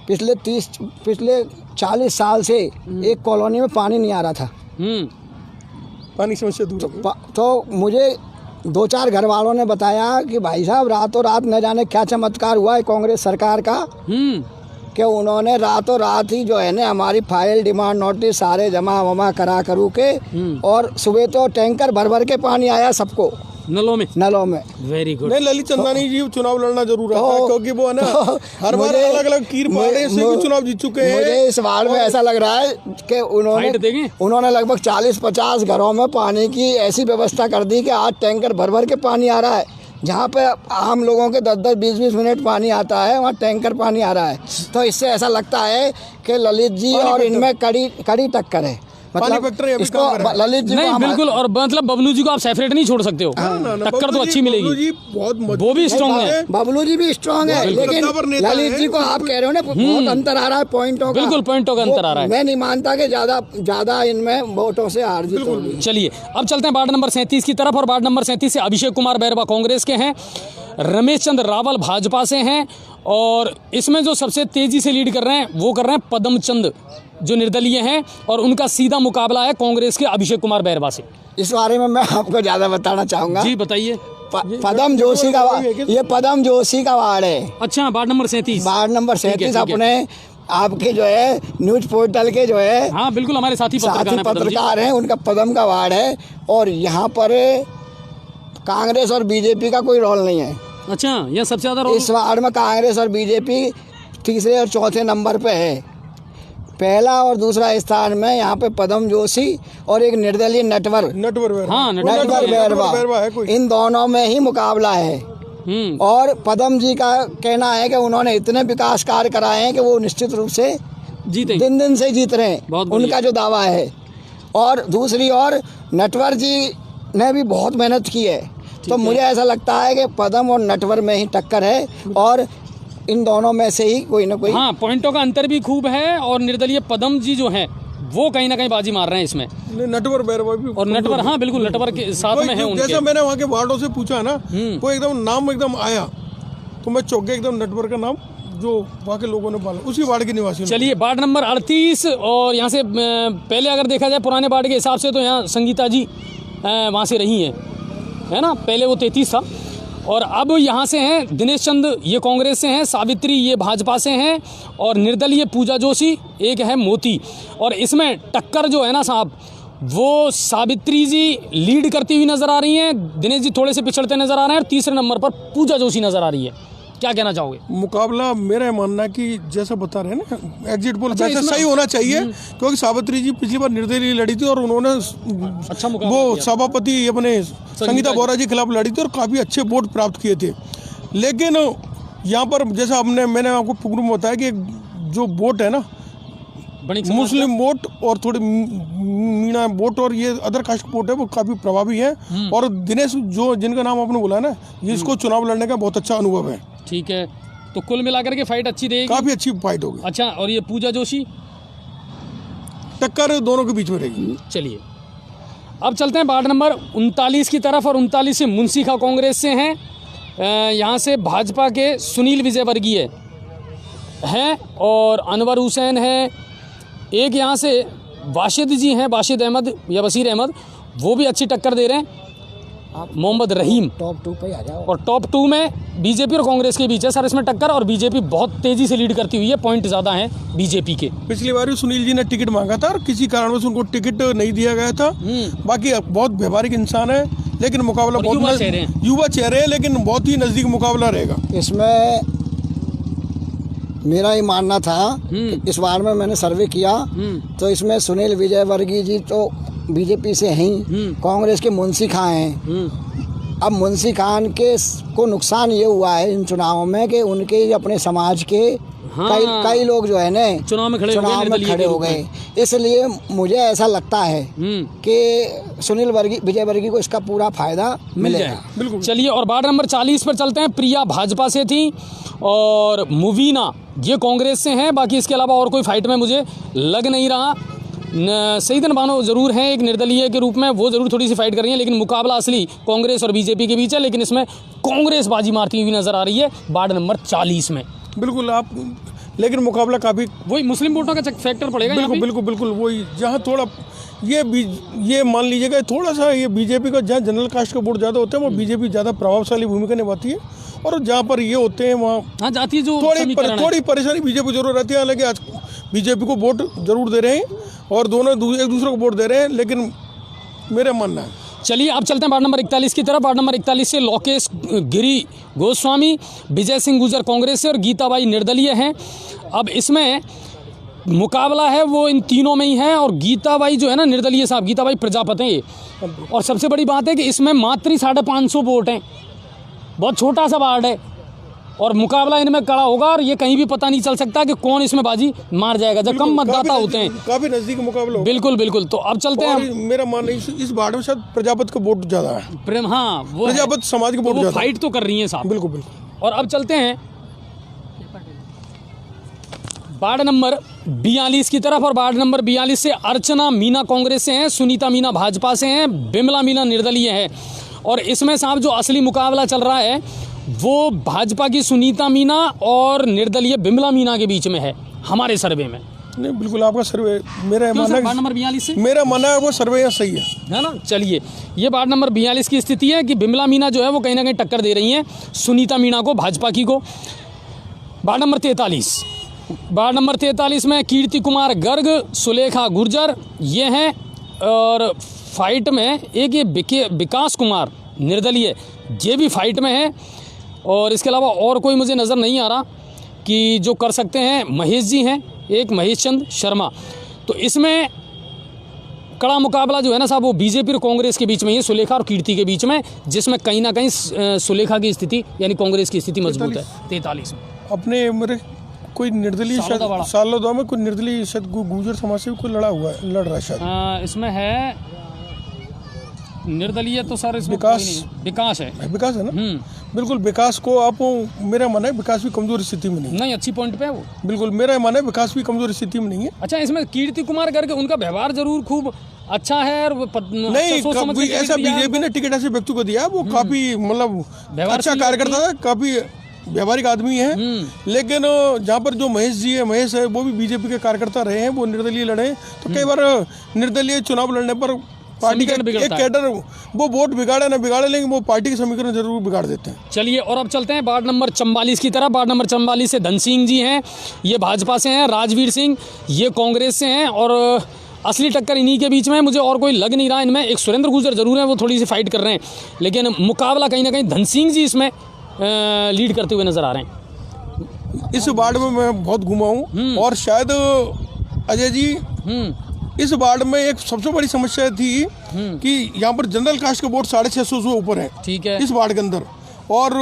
Speaker 3: पिछले 40 साल से एक कॉलोनी में पानी नहीं आ रहा था।
Speaker 2: पानी समस्या दूर
Speaker 3: तो मुझे 2-4 घर वालों ने बताया कि भाई साहब रातों रात न जाने क्या चमत्कार हुआ है कांग्रेस सरकार का, कि उन्होंने रातों रात ही जो है ना हमारी फाइल, डिमांड नोटिस सारे जमा वमा करा करू के, और सुबह तो टैंकर भर भर के पानी आया सबको नलों में।
Speaker 1: Very good.
Speaker 2: नहीं, ललित चंदानी जी चुनाव लड़ना जरूर रहता है, क्योंकि वो है ना हर बार अलग अलग कीर पाड़े से भी चुनाव जीत चुके हैं।
Speaker 3: मुझे इस वार्ड में ऐसा लग रहा है कि उन्होंने लगभग 40-50 घरों में पानी की ऐसी व्यवस्था कर दी कि आज टैंकर भर भर के पानी आ रहा है। जहाँ पे आम लोगों के 10-10, 20-20 मिनट पानी आता है, वहाँ टैंकर पानी आ रहा है। तो इससे ऐसा लगता है कि ललित जी और इनमें कड़ी टक्कर है। मतलब इसको ललित जी
Speaker 1: नहीं, बिल्कुल। और मतलब बबलू जी को आप सेपरेट नहीं छोड़ सकते हो, टक्कर तो अच्छी मिलेगी। वो भी स्ट्रॉन्ग है,
Speaker 3: बबलू जी भी स्ट्रॉन्ग है, लेकिन ललित जी को आप कह रहे हो ना बहुत अंतर आ रहा है पॉइंटों का।
Speaker 1: बिल्कुल, पॉइंटों का अंतर आ रहा है।
Speaker 3: मैं नहीं मानता कि ज्यादा इनमें वोटों से हार जीत होगी।
Speaker 1: चलिए अब चलते हैं वार्ड नंबर 37 की तरफ। और वार्ड नंबर 37 से अभिषेक कुमार बैरवा कांग्रेस के हैं, रमेश चंद्र रावल भाजपा से हैं और इसमें जो सबसे तेजी से लीड कर रहे हैं वो कर रहे हैं पदम चंद जो निर्दलीय हैं, और उनका सीधा मुकाबला है कांग्रेस के अभिषेक कुमार बैरवा से।
Speaker 3: इस बारे में मैं आपको ज्यादा बताना चाहूंगा।
Speaker 1: जी बताइए।
Speaker 3: पदम जोशी का ये पदम जोशी का वार्ड है।
Speaker 1: अच्छा, वार्ड नंबर 37।
Speaker 3: वार्ड नंबर 37 अपने आपके जो है न्यूज पोर्टल के जो है,
Speaker 1: हाँ बिल्कुल, हमारे साथी
Speaker 3: पत्रकार हैं, उनका पदम का वार्ड है। और यहाँ पर कांग्रेस और बीजेपी का कोई रोल नहीं है।
Speaker 1: अच्छा, यह सबसे ज्यादा रोल
Speaker 3: इस वार्ड में कांग्रेस और बीजेपी तीसरे और चौथे नंबर पे है। पहला और दूसरा स्थान में यहाँ पे पदम जोशी और एक निर्दलीय नटवर बैरवा, इन दोनों में ही मुकाबला है। और पदम जी का कहना है कि उन्होंने इतने विकास कार्य कराए हैं कि वो निश्चित रूप से दिन से जीत रहे हैं, उनका जो दावा है। और दूसरी ओर नटवर जी ने भी बहुत मेहनत की है। तो मुझे ऐसा लगता है कि पदम और नटवर में ही टक्कर है और इन दोनों में से ही कोई ना कोई।
Speaker 1: हाँ, पॉइंटों का अंतर भी खूब है और निर्दलीय पदम जी जो हैं वो कहीं ना कहीं बाजी मार रहे हैं इसमें।
Speaker 2: नटवर बैरवा भी
Speaker 1: और नटवर, हाँ बिल्कुल, नटवर के साथ में है उनके।
Speaker 2: जैसा मैंने वहाँ के वार्डों से पूछा ना, वो एकदम नाम एकदम आया तो मैं चौक गया, एकदम नटवर का नाम जो वहाँ के लोगों ने पाला, उसी वार्ड के निवासी।
Speaker 1: चलिए, वार्ड नंबर 38, और यहाँ से पहले अगर देखा जाए पुराने वार्ड के हिसाब से तो यहाँ संगीता जी वहाँ से रही हैं, है ना। पहले वो 33 था, और अब यहाँ से हैं दिनेश चंद, ये कांग्रेस से हैं, सावित्री ये भाजपा से हैं, और निर्दलीय पूजा जोशी, एक है मोती। और इसमें टक्कर जो है ना साहब, वो सावित्री जी लीड करती हुई नज़र आ रही हैं, दिनेश जी थोड़े से पिछड़ते नज़र आ रहे हैं, और तीसरे नंबर पर पूजा जोशी नज़र आ रही है। क्या कहना चाहोगे?
Speaker 2: मुकाबला मेरा ये मानना है कि जैसा बता रहे हैं ना, एग्जिट पोल
Speaker 1: अच्छा,
Speaker 2: वैसा सही होना चाहिए, क्योंकि सावित्री जी पिछली बार निर्दलीय लड़ी थी और उन्होंने
Speaker 1: अच्छा मुकाबला
Speaker 2: वो
Speaker 1: किया।
Speaker 2: सभापति अपने संगीता बोरा जी के खिलाफ लड़ी थी और काफ़ी अच्छे वोट प्राप्त किए थे। लेकिन यहाँ पर जैसा मैंने आपको फुकरू में बताया कि जो वोट है ना, मुस्लिम वोट और थोड़ी मीणा वोट और ये अदर कास्ट वोट है, वो काफ़ी प्रभावी है। और दिनेश जो जिनका नाम आपने बोला ना, ये इसको चुनाव लड़ने का बहुत अच्छा अनुभव है।
Speaker 1: ठीक है, तो कुल मिलाकर के फाइट अच्छी रहेगी,
Speaker 2: काफ़ी अच्छी फाइट होगी।
Speaker 1: अच्छा, और ये पूजा जोशी
Speaker 2: टक्कर दोनों के बीच में रहेगी।
Speaker 1: चलिए, अब चलते हैं वार्ड नंबर 39 की तरफ, और 39 से मुंशी खा कांग्रेस से हैं, यहाँ से भाजपा के सुनील विजयवर्गीय हैं, और अनवर हुसैन हैं, एक यहाँ से वाशिद जी हैं, वाशिद अहमद या बशीर अहमद, वो भी अच्छी टक्कर दे रहे हैं, मोहम्मद रहीम।
Speaker 3: टॉप 2 पे आ जाओ।
Speaker 1: और टॉप 2 में बीजेपी और कांग्रेस के बीच है सर इसमें टक्कर, और बीजेपी बहुत तेजी से लीड करती हुई है, पॉइंट ज़्यादा हैं बीजेपी के।
Speaker 2: पिछली बार भी सुनील जी ने टिकट मांगा था और किसी कारणवश उनको टिकट नहीं दिया गया था। बाकी बहुत व्यवहारिक इंसान है, लेकिन मुकाबला बहुत युवा चेहरे हैं, लेकिन बहुत ही नज़दीक मुकाबला रहेगा।
Speaker 3: इसमें मेरा ये मानना था कि इस बार में मैंने सर्वे किया तो इसमें सुनील विजयवर्गीय जी तो बीजेपी से हैं, कांग्रेस के मुंशी खान हैं। अब मुंशी खान के को नुकसान ये हुआ है इन चुनावों में कि उनके अपने समाज के कई लोग जो है ना
Speaker 1: चुनाव में खड़े हो गए,
Speaker 3: इसलिए मुझे ऐसा लगता है कि सुनील विजयवर्गीय को इसका पूरा फायदा मिलेगा।
Speaker 2: बिल्कुल।
Speaker 1: चलिए, और वार्ड नंबर 40 पर चलते हैं। प्रिया भाजपा से थी और मुवीना ये कांग्रेस से हैं, बाकी इसके अलावा और कोई फाइट में मुझे लग नहीं रहा। सईदन बानो जरूर हैं एक निर्दलीय के रूप में, वो जरूर थोड़ी सी फाइट कर रही हैं, लेकिन मुकाबला असली कांग्रेस और बीजेपी के बीच है, लेकिन इसमें कांग्रेस बाजी मारती हुई नजर आ रही है वार्ड नंबर 40 में।
Speaker 2: बिल्कुल आप, लेकिन मुकाबला काफ़ी
Speaker 1: वही मुस्लिम वोटों का फैक्टर पड़ेगा।
Speaker 2: बिल्कुल वही, जहाँ थोड़ा ये मान लीजिएगा थोड़ा सा ये बीजेपी का, जहाँ जनरल कास्ट का वोट ज़्यादा होते हैं वो बीजेपी ज़्यादा प्रभावशाली भूमिका निभाती है, और जहाँ पर ये होते हैं वहाँ
Speaker 1: जाती है जो
Speaker 2: थोड़ी परेशानी बीजेपी जरूर रहती है। हालांकि आज बीजेपी को वोट जरूर दे रहे हैं और दोनों एक दूसरे को वोट दे रहे हैं, लेकिन मेरा मानना है।
Speaker 1: चलिए, अब चलते हैं वार्ड नंबर 41 की तरफ। वार्ड नंबर 41 से लोकेश गिरी गोस्वामी, विजय सिंह गुजर कांग्रेस से और गीताबाई निर्दलीय हैं। अब इसमें मुकाबला है वो इन तीनों में ही है, और गीताबाई जो है ना निर्दलीय साहब, गीताबाई प्रजापति हैं ये, और सबसे बड़ी बात है कि इसमें मात्र 550 वोट हैं, बहुत छोटा सा वार्ड है, और मुकाबला इनमें कड़ा होगा, और ये कहीं भी पता नहीं चल सकता कि कौन इसमें बाजी मार जाएगा जब कम मतदाता होते हैं।
Speaker 2: काफी नजदीक मुकाबला होगा।
Speaker 1: बिल्कुल। तो अब चलते हैं,
Speaker 2: मेरा मानना इस वार्ड में शायद प्रजापति का वोट ज्यादा है।
Speaker 1: प्रेम, हाँ, वो
Speaker 2: प्रजापति समाज के वोट ज्यादा
Speaker 1: फाइट तो कर रही है साहब।
Speaker 2: बिल्कुल।
Speaker 1: और अब चलते हैं वार्ड नंबर 42 की तरफ, और वार्ड नंबर 42 से अर्चना मीना कांग्रेस से हैं, सुनीता मीना भाजपा से हैं, बिमला मीना निर्दलीय है। और इसमें साहब जो असली मुकाबला चल रहा है वो भाजपा की सुनीता मीना और निर्दलीय बिमला मीना के बीच में है हमारे सर्वे में।
Speaker 2: नहीं, बिल्कुल आपका सर्वे, मेरा मानना है
Speaker 1: वार्ड नंबर 42 से
Speaker 2: मेरा मानना है वो सर्वे यहाँ सही
Speaker 1: है ना। चलिए, ये वार्ड नंबर 42 की स्थिति है कि बिमला मीना जो है वो कहीं ना कहीं टक्कर दे रही हैं सुनीता मीना को, भाजपा की को। वार्ड नंबर 43 में कीर्ति कुमार गर्ग, सुलेखा गुर्जर ये हैं, और फाइट में एक ये विकास कुमार निर्दलीय ये भी फाइट में है, और इसके अलावा और कोई मुझे नज़र नहीं आ रहा कि जो कर सकते हैं। महेश जी हैं, एक महेश चंद शर्मा। तो इसमें कड़ा मुकाबला जो है ना साहब वो बीजेपी और कांग्रेस के बीच में है, सुलेखा और कीर्ति के बीच में, जिसमें कहीं ना कहीं सुलेखा की स्थिति यानी कांग्रेस की स्थिति मजबूत है। 43 में
Speaker 2: अपने मेरे कोई निर्दलीय सालोदा में कोई निर्दलीय शायद गुर्जर समाज से कोई लड़ रहा है शायद।
Speaker 1: इसमें है निर्दलीय तो सर इसमें विकास है ना। बिल्कुल,
Speaker 2: विकास को आप, मेरा मन है विकास भी कमजोर स्थिति में नहीं,
Speaker 1: अच्छी पॉइंट पे है वो।
Speaker 2: बिल्कुल, मेरा मन है विकास भी कमजोर स्थिति में नहीं है।
Speaker 1: अच्छा, इसमें कीर्ति कुमार करके उनका व्यवहार जरूर खूब अच्छा है, और
Speaker 2: नहीं ऐसा बीजेपी ने टिकट ऐसे व्यक्ति को दिया, वो काफी मतलब अच्छा कार्यकर्ता था, काफी व्यवहारिक आदमी है, लेकिन जहाँ पर जो महेश है वो भी बीजेपी के कार्यकर्ता रहे हैं, वो निर्दलीय लड़े, तो कई बार निर्दलीय चुनाव लड़ने पर पार्टी का एक कैडर वो वोट बिगाड़े ना बिगाड़े, लेकिन वो पार्टी के समीकरण जरूर बिगाड़ देते हैं।
Speaker 1: चलिए, और अब चलते हैं वार्ड नंबर 44 की तरफ। वार्ड नंबर 44 से धन सिंह जी हैं, ये भाजपा से हैं, राजवीर सिंह ये कांग्रेस से हैं, और असली टक्कर इन्हीं के बीच में है। मुझे और कोई लग नहीं रहा इनमें। एक सुरेंद्र गुर्जर जरूर हैं, वो थोड़ी सी फाइट कर रहे हैं, लेकिन मुकाबला कहीं ना कहीं धन सिंह जी इसमें लीड करते हुए नजर आ रहे हैं।
Speaker 2: इस वार्ड में मैं बहुत घूमा हूँ, और शायद अजय जी इस वार्ड में एक सबसे बड़ी समस्या थी कि यहाँ पर जनरल कास्ट के वोट 650 से ऊपर है, ठीक है, इस वार्ड के अंदर, और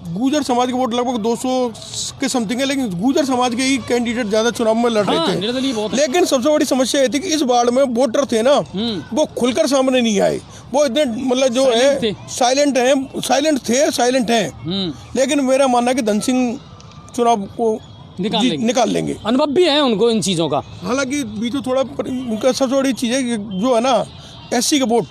Speaker 2: गुर्जर समाज के वोट लगभग 200 के समथिंग है, लेकिन गुर्जर समाज के ही कैंडिडेट ज्यादा चुनाव में लड़ रहे थे। लेकिन सबसे बड़ी समस्या ये थी कि इस वार्ड में वोटर थे ना, वो खुलकर सामने नहीं आए, वो इतने मतलब जो है साइलेंट है। लेकिन मेरा मानना है कि धन सिंह चुनाव को निकाल लेंगे।
Speaker 1: अनुभव भी है उनको इन चीज़ों का।
Speaker 2: हालांकि बीच में थोड़ा उनका सबसे बड़ी चीज़ है जो है ना, एससी के वोट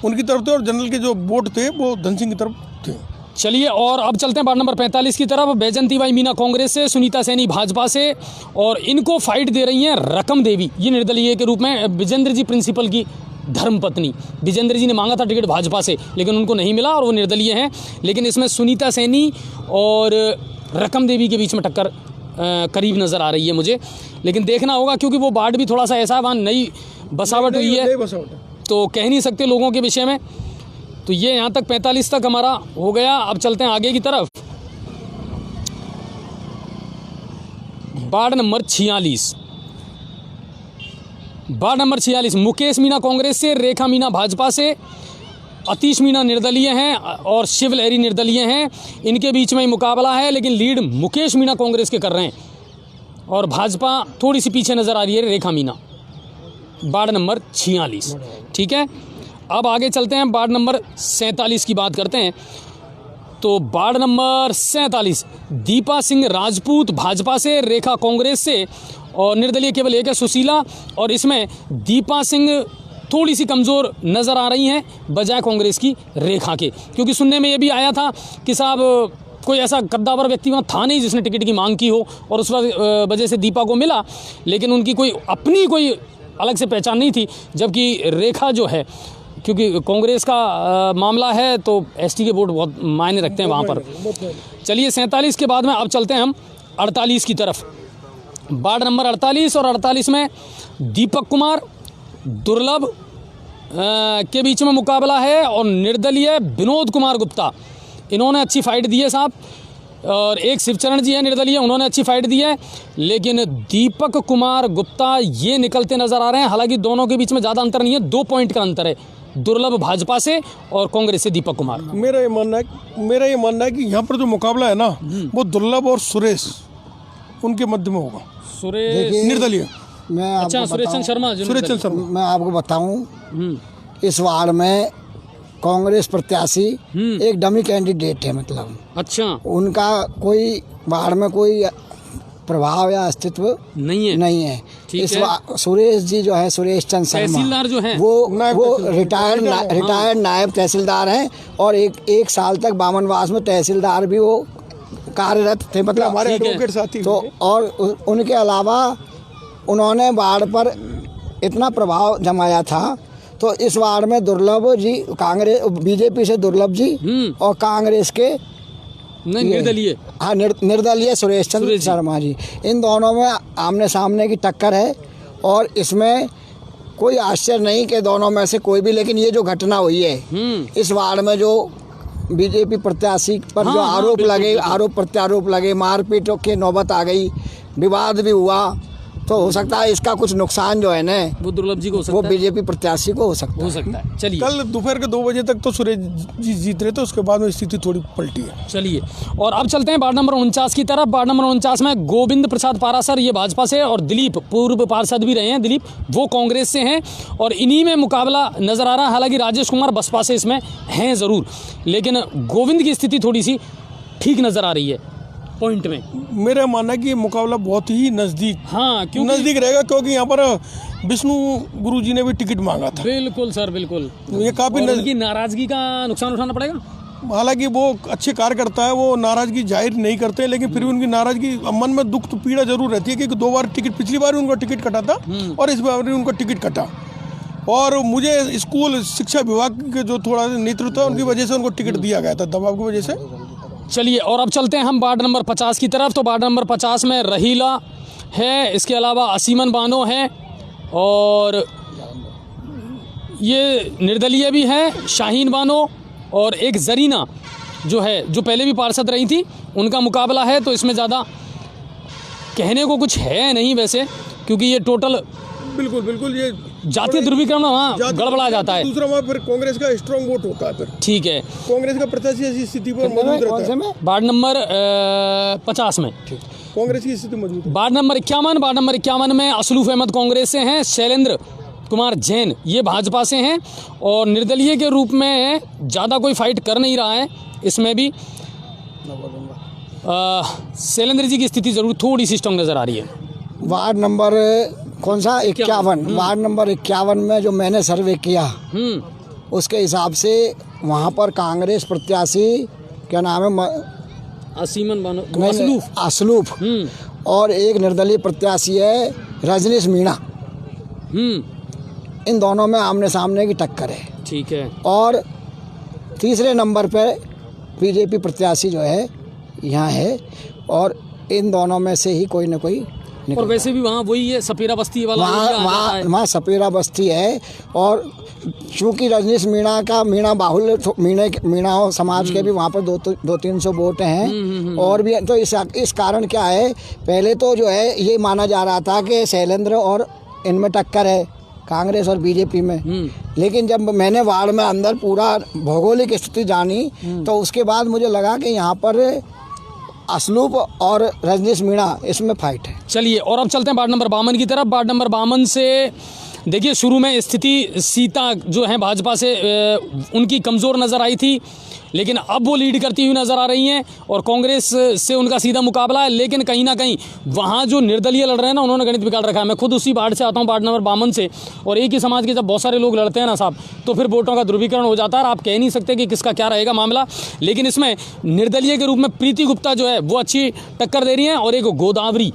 Speaker 2: उनकी तरफ थे, और जनरल के जो वोट थे वो धन सिंह की तरफ थे।
Speaker 1: चलिए, और अब चलते हैं वार्ड नंबर 45 की तरफ। बैजंती बाई मीना कांग्रेस से, सुनीता सैनी भाजपा से, और इनको फाइट दे रही हैं रकम देवी, ये निर्दलीय के रूप में। विजेंद्र जी प्रिंसिपल की धर्मपत्नी, विजेंद्र जी ने मांगा था टिकट भाजपा से, लेकिन उनको नहीं मिला और वो निर्दलीय हैं। लेकिन इसमें सुनीता सैनी और रकम देवी के बीच में टक्कर करीब नज़र आ रही है मुझे, लेकिन देखना होगा, क्योंकि वो वार्ड भी थोड़ा सा ऐसा है, वहाँ नई बसावट हुई है, तो कह नहीं सकते लोगों के विषय में। तो ये यहाँ तक 45 तक हमारा हो गया। अब चलते हैं आगे की तरफ। Ward number 46, ward number 46 Mukesh Meena Congress से, रेखा मीना भाजपा से, अतीश मीना निर्दलीय हैं, और शिव लहरी निर्दलीय हैं। इनके बीच में ही मुकाबला है, लेकिन लीड मुकेश मीना कांग्रेस के कर रहे हैं, और भाजपा थोड़ी सी पीछे नज़र आ रही है, रेखा मीना। वार्ड नंबर 46, ठीक है। अब आगे चलते हैं, वार्ड नंबर 47 की बात करते हैं। तो वार्ड नंबर 47 दीपा सिंह राजपूत भाजपा से, रेखा कांग्रेस से, और निर्दलीय केवल एक है सुशीला, और इसमें दीपा सिंह थोड़ी सी कमज़ोर नज़र आ रही हैं बजाय कांग्रेस की रेखा के, क्योंकि सुनने में ये भी आया था कि साहब कोई ऐसा कद्दावर व्यक्ति वहाँ था नहीं जिसने टिकट की मांग की हो, और उस वजह से दीपा को मिला, लेकिन उनकी कोई अपनी कोई अलग से पहचान नहीं थी। जबकि रेखा जो है, क्योंकि कांग्रेस का मामला है, तो एसटी के वोट बहुत मायने रखते हैं वहाँ पर। चलिए, 47 के बाद में अब चलते हैं हम 48 की तरफ। वार्ड नंबर 48 और 48 में दीपक कुमार, दुर्लभ के बीच में मुकाबला है, और निर्दलीय विनोद कुमार गुप्ता, इन्होंने अच्छी फाइट दी है साहब, और एक शिवचरण जी है निर्दलीय, उन्होंने अच्छी फाइट दी है, लेकिन दीपक कुमार गुप्ता ये निकलते नज़र आ रहे हैं। हालांकि दोनों के बीच में ज़्यादा अंतर नहीं है, 2 पॉइंट का अंतर है, दुर्लभ भाजपा से और कांग्रेस से दीपक कुमार।
Speaker 2: मेरा ये मानना है कि यहाँ पर जो मुकाबला है ना, वो दुर्लभ और सुरेश उनके मध्य में होगा।
Speaker 1: सुरेश
Speaker 2: निर्दलीय,
Speaker 3: मैं
Speaker 1: अच्छा, सुरेश चंद्र शर्मा,
Speaker 3: मैं आपको बताऊं, इस वार्ड में कांग्रेस प्रत्याशी एक डमी कैंडिडेट है, मतलब
Speaker 1: अच्छा,
Speaker 3: उनका कोई वार्ड में कोई प्रभाव या अस्तित्व नहीं है। इस सुरेश जी जो है, सुरेश चंद्र शर्मा,
Speaker 1: तहसीलदार जो है,
Speaker 3: वो रिटायर्ड नायब तहसीलदार हैं, और एक साल तक बामनवास में तहसीलदार भी वो कार्यरत थे, मतलब
Speaker 2: हमारे एडवोकेट साथी।
Speaker 3: तो और उनके अलावा उन्होंने वार्ड पर इतना प्रभाव जमाया था। तो इस वार्ड में दुर्लभ जी कांग्रेस, बीजेपी से दुर्लभ जी, और कांग्रेस के
Speaker 1: निर्दलीय,
Speaker 3: हाँ निर्दलीय सुरेश चंद्र शर्मा जी, इन दोनों में आमने सामने की टक्कर है। और इसमें कोई आश्चर्य नहीं कि दोनों में से कोई भी, लेकिन ये जो घटना हुई है इस वार्ड में, जो बीजेपी प्रत्याशी पर जो आरोप प्रत्यारोप लगे, मारपीट की नौबत आ गई, विवाद भी हुआ, तो हो सकता है इसका कुछ नुकसान जो है ना,
Speaker 1: वो दुर्लभ जी को हो सकता है,
Speaker 3: वो बीजेपी प्रत्याशी को हो सकता
Speaker 1: है। चलिए,
Speaker 2: कल दोपहर के 2 बजे तक तो सुरेश जी जीत रहे थे, उसके बाद में स्थिति थोड़ी पलटी है।
Speaker 1: चलिए, और अब चलते हैं वार्ड नंबर 49 की तरफ। वार्ड नंबर 49 में गोविंद प्रसाद पारासर, ये भाजपा से, और दिलीप, पूर्व पार्षद भी रहे हैं दिलीप, वो कांग्रेस से हैं, और इन्हीं में मुकाबला नजर आ रहा है। हालांकि राजेश कुमार बसपा से इसमें हैं ज़रूर, लेकिन गोविंद की स्थिति थोड़ी सी ठीक नजर आ रही है पॉइंट में।
Speaker 2: मेरा मानना है कि ये मुकाबला बहुत ही नज़दीक,
Speaker 1: हाँ,
Speaker 2: नज़दीक रहेगा, क्योंकि यहाँ पर विष्णु गुरु जी ने भी टिकट मांगा था।
Speaker 1: बिल्कुल सर, बिल्कुल।
Speaker 2: ये काफ़ी
Speaker 1: उनकी नाराजगी का नुकसान उठाना पड़ेगा।
Speaker 2: हालांकि वो अच्छे कार्यकर्ता है, वो नाराजगी जाहिर नहीं करते, लेकिन फिर भी उनकी नाराजगी मन में दुख तो पीड़ा जरूर रहती है कि 2 बार टिकट, पिछली बार उनका टिकट कटा था और इस बार भी उनका टिकट कटा। और मुझे स्कूल शिक्षा विभाग के जो थोड़ा नेतृत्व है उनकी वजह से उनको टिकट दिया गया था, दबाव की वजह से।
Speaker 1: चलिए, और अब चलते हैं हम वार्ड नंबर 50 की तरफ। तो वार्ड नंबर 50 में रहीला है, इसके अलावा असीमन बानो है और ये निर्दलीय भी है, शाहीन बानो और एक जरीना जो है, जो पहले भी पार्षद रही थी, उनका मुकाबला है। तो इसमें ज़्यादा कहने को कुछ है नहीं वैसे, क्योंकि ये टोटल
Speaker 2: बिल्कुल ये
Speaker 1: जातीय ध्रुवीकरण वहाँ गड़बड़ा जाता है।
Speaker 2: दूसरा वहाँ फिर कांग्रेस का स्ट्रांग वोट होता है, फिर
Speaker 1: ठीक है,
Speaker 2: कांग्रेस का प्रत्याशी ऐसी स्थिति पर मौजूद रहता है।
Speaker 1: वार्ड नंबर 50 में
Speaker 2: कांग्रेस की स्थिति मजबूत है।
Speaker 1: वार्ड नंबर 51 में असलूफ अहमद कांग्रेस से हैं, शैलेंद्र कुमार जैन ये भाजपा से हैं और निर्दलीय के रूप में ज़्यादा कोई फाइट कर नहीं रहा है। इसमें भी शैलेंद्र जी की स्थिति ज़रूर थोड़ी सी स्ट्रांग नज़र आ रही है।
Speaker 3: वार्ड नंबर कौन सा 51, वार्ड नंबर 51 में जो मैंने सर्वे किया उसके हिसाब से वहाँ पर कांग्रेस प्रत्याशी क्या नाम है,
Speaker 1: असीमन बानो,
Speaker 3: असलूफ और एक निर्दलीय प्रत्याशी है रजनीश मीणा। इन दोनों में आमने सामने की टक्कर है।
Speaker 1: ठीक है।
Speaker 3: और तीसरे नंबर पे बीजेपी प्रत्याशी जो है यहाँ है और इन दोनों में से ही कोई न कोई
Speaker 1: और वैसे भी वहाँ वही है, सपेरा बस्ती वाला
Speaker 3: वहाँ सपेरा बस्ती है। और चूँकि रजनीश मीणा का मीणा समाज के भी वहाँ पर 200-300 वोट हैं और भी। तो इस कारण क्या है, पहले तो जो है ये माना जा रहा था कि शैलेंद्र और इनमें टक्कर है कांग्रेस और बीजेपी में, लेकिन जब मैंने वार्ड में अंदर पूरा भौगोलिक स्थिति जानी तो उसके बाद मुझे लगा कि यहाँ पर असलूप और रजनीश मीणा इसमें फाइट है।
Speaker 1: चलिए, और अब चलते हैं वार्ड नंबर 52 की तरफ। वार्ड नंबर 52 से देखिए, शुरू में स्थिति सीता जो है भाजपा से उनकी कमज़ोर नज़र आई थी, लेकिन अब वो लीड करती हुई नज़र आ रही हैं और कांग्रेस से उनका सीधा मुकाबला है। लेकिन कहीं ना कहीं वहाँ जो निर्दलीय लड़ रहे हैं ना, उन्होंने गणित बिगाड़ रखा है। मैं खुद उसी वार्ड से आता हूँ, वार्ड नंबर 52 से, और एक ही समाज के जब बहुत सारे लोग लड़ते हैं ना साहब, तो फिर वोटों का ध्रुवीकरण हो जाता है और आप कह नहीं सकते कि किसका क्या रहेगा मामला। लेकिन इसमें निर्दलीय के रूप में प्रीति गुप्ता जो है वो अच्छी टक्कर दे रही हैं और एक गोदावरी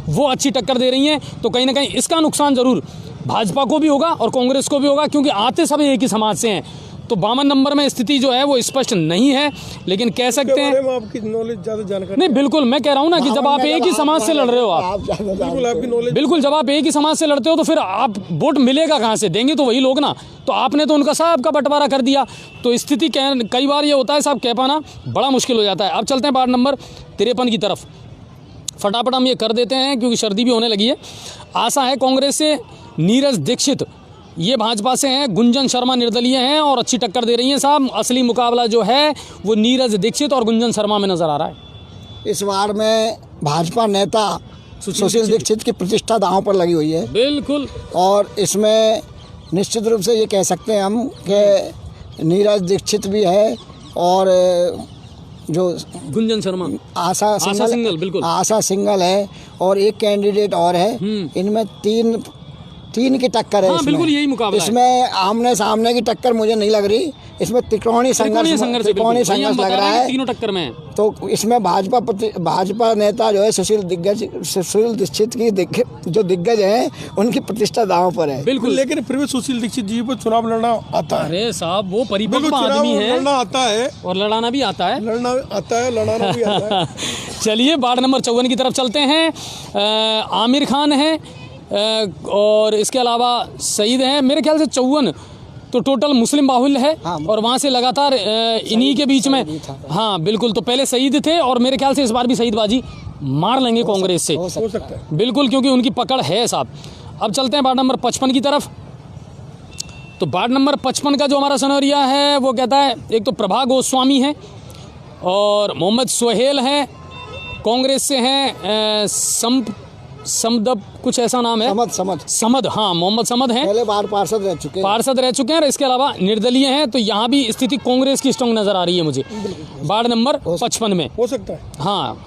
Speaker 1: वो अच्छी टक्कर दे रही हैं। तो कहीं ना कहीं इसका नुकसान ज़रूर भाजपा को भी होगा और कांग्रेस को भी होगा, क्योंकि आते सब एक ही समाज से हैं। तो 52 नंबर में स्थिति जो है वो स्पष्ट नहीं है, लेकिन कह सकते हैं
Speaker 2: आपकी नॉलेज ज़्यादा जानकारी
Speaker 1: नहीं। बिल्कुल, मैं कह रहा हूँ ना कि जब आप एक ही समाज से लड़ रहे हो, आप
Speaker 2: बिल्कुल आपकी नॉलेज,
Speaker 1: बिल्कुल जब आप एक ही समाज से लड़ते हो तो फिर आप वोट मिलेगा कहाँ से, देंगे तो वही लोग ना। तो आपने तो उनका सब का बंटवारा कर दिया, तो स्थिति कई बार ये होता है साहब, कह पाना बड़ा मुश्किल हो जाता है। अब चलते हैं वार्ड नंबर 53 की तरफ। फटाफट हम ये कर देते हैं क्योंकि सर्दी भी होने लगी है। आशा है कांग्रेस से नीरज दीक्षित ये भाजपा से हैं, गुंजन शर्मा निर्दलीय हैं और अच्छी टक्कर दे रही हैं साहब। असली मुकाबला जो है वो नीरज दीक्षित और गुंजन शर्मा में नज़र आ रहा है।
Speaker 3: इस वार्ड में भाजपा नेता सुशील दीक्षित की प्रतिष्ठा दांव पर लगी हुई है।
Speaker 1: बिल्कुल, और
Speaker 3: इसमें निश्चित रूप से ये कह सकते हैं हम कि नीरज दीक्षित भी है और जो
Speaker 1: गुंजन शर्मा,
Speaker 3: आशा सिंगल,
Speaker 1: बिल्कुल
Speaker 3: आशा सिंगल है और एक कैंडिडेट और है। इनमें तीन की टक्कर है।
Speaker 1: हाँ, बिल्कुल यही मुकाबला है।
Speaker 3: इसमें आमने सामने की टक्कर मुझे नहीं लग रही, इसमें त्रिकोणीय संघर्ष लग रहा है।
Speaker 1: तीनों टक्कर में।
Speaker 3: तो इसमें भाजपा नेता जो है सुशील दीक्षित की जो दिग्गज हैं उनकी प्रतिष्ठा दांव पर है।
Speaker 1: बिल्कुल,
Speaker 2: लेकिन फिर भी सुशील दीक्षित जी पर चुनाव लड़ना आता है।
Speaker 1: अरे साहब, वो परिपक्व आदमी है,
Speaker 2: लड़ना आता है
Speaker 1: और लड़ाना भी आता है,
Speaker 2: लड़ाना भी आता है।
Speaker 1: चलिए, वार्ड नंबर 54 की तरफ चलते हैं। आमिर खान है और इसके अलावा सईद हैं। मेरे ख्याल से 54 तो टोटल मुस्लिम बाहुल्य है।
Speaker 3: हाँ,
Speaker 1: और वहाँ से लगातार इन्हीं के बीच में, हाँ बिल्कुल, तो पहले सईद थे और मेरे ख्याल से इस बार भी सईद बाजी मार लेंगे कांग्रेस से,
Speaker 2: हो सकता है
Speaker 1: बिल्कुल, क्योंकि उनकी पकड़ है साहब। अब चलते हैं वार्ड नंबर 55 की तरफ। तो वार्ड नंबर 55 का जो हमारा सनोरिया है वो कहता है, एक तो प्रभा गोस्वामी है और मोहम्मद सोहेल है, कांग्रेस से हैं समदब कुछ ऐसा नाम है, समद, हाँ मोहम्मद समद हैं,
Speaker 3: पहले बार पार्षद रह चुके हैं
Speaker 1: और इसके अलावा निर्दलीय हैं। तो यहाँ भी स्थिति कांग्रेस की स्ट्रांग नज़र आ रही है मुझे वार्ड नंबर 55 में,
Speaker 2: हो सकता है।
Speaker 1: हाँ,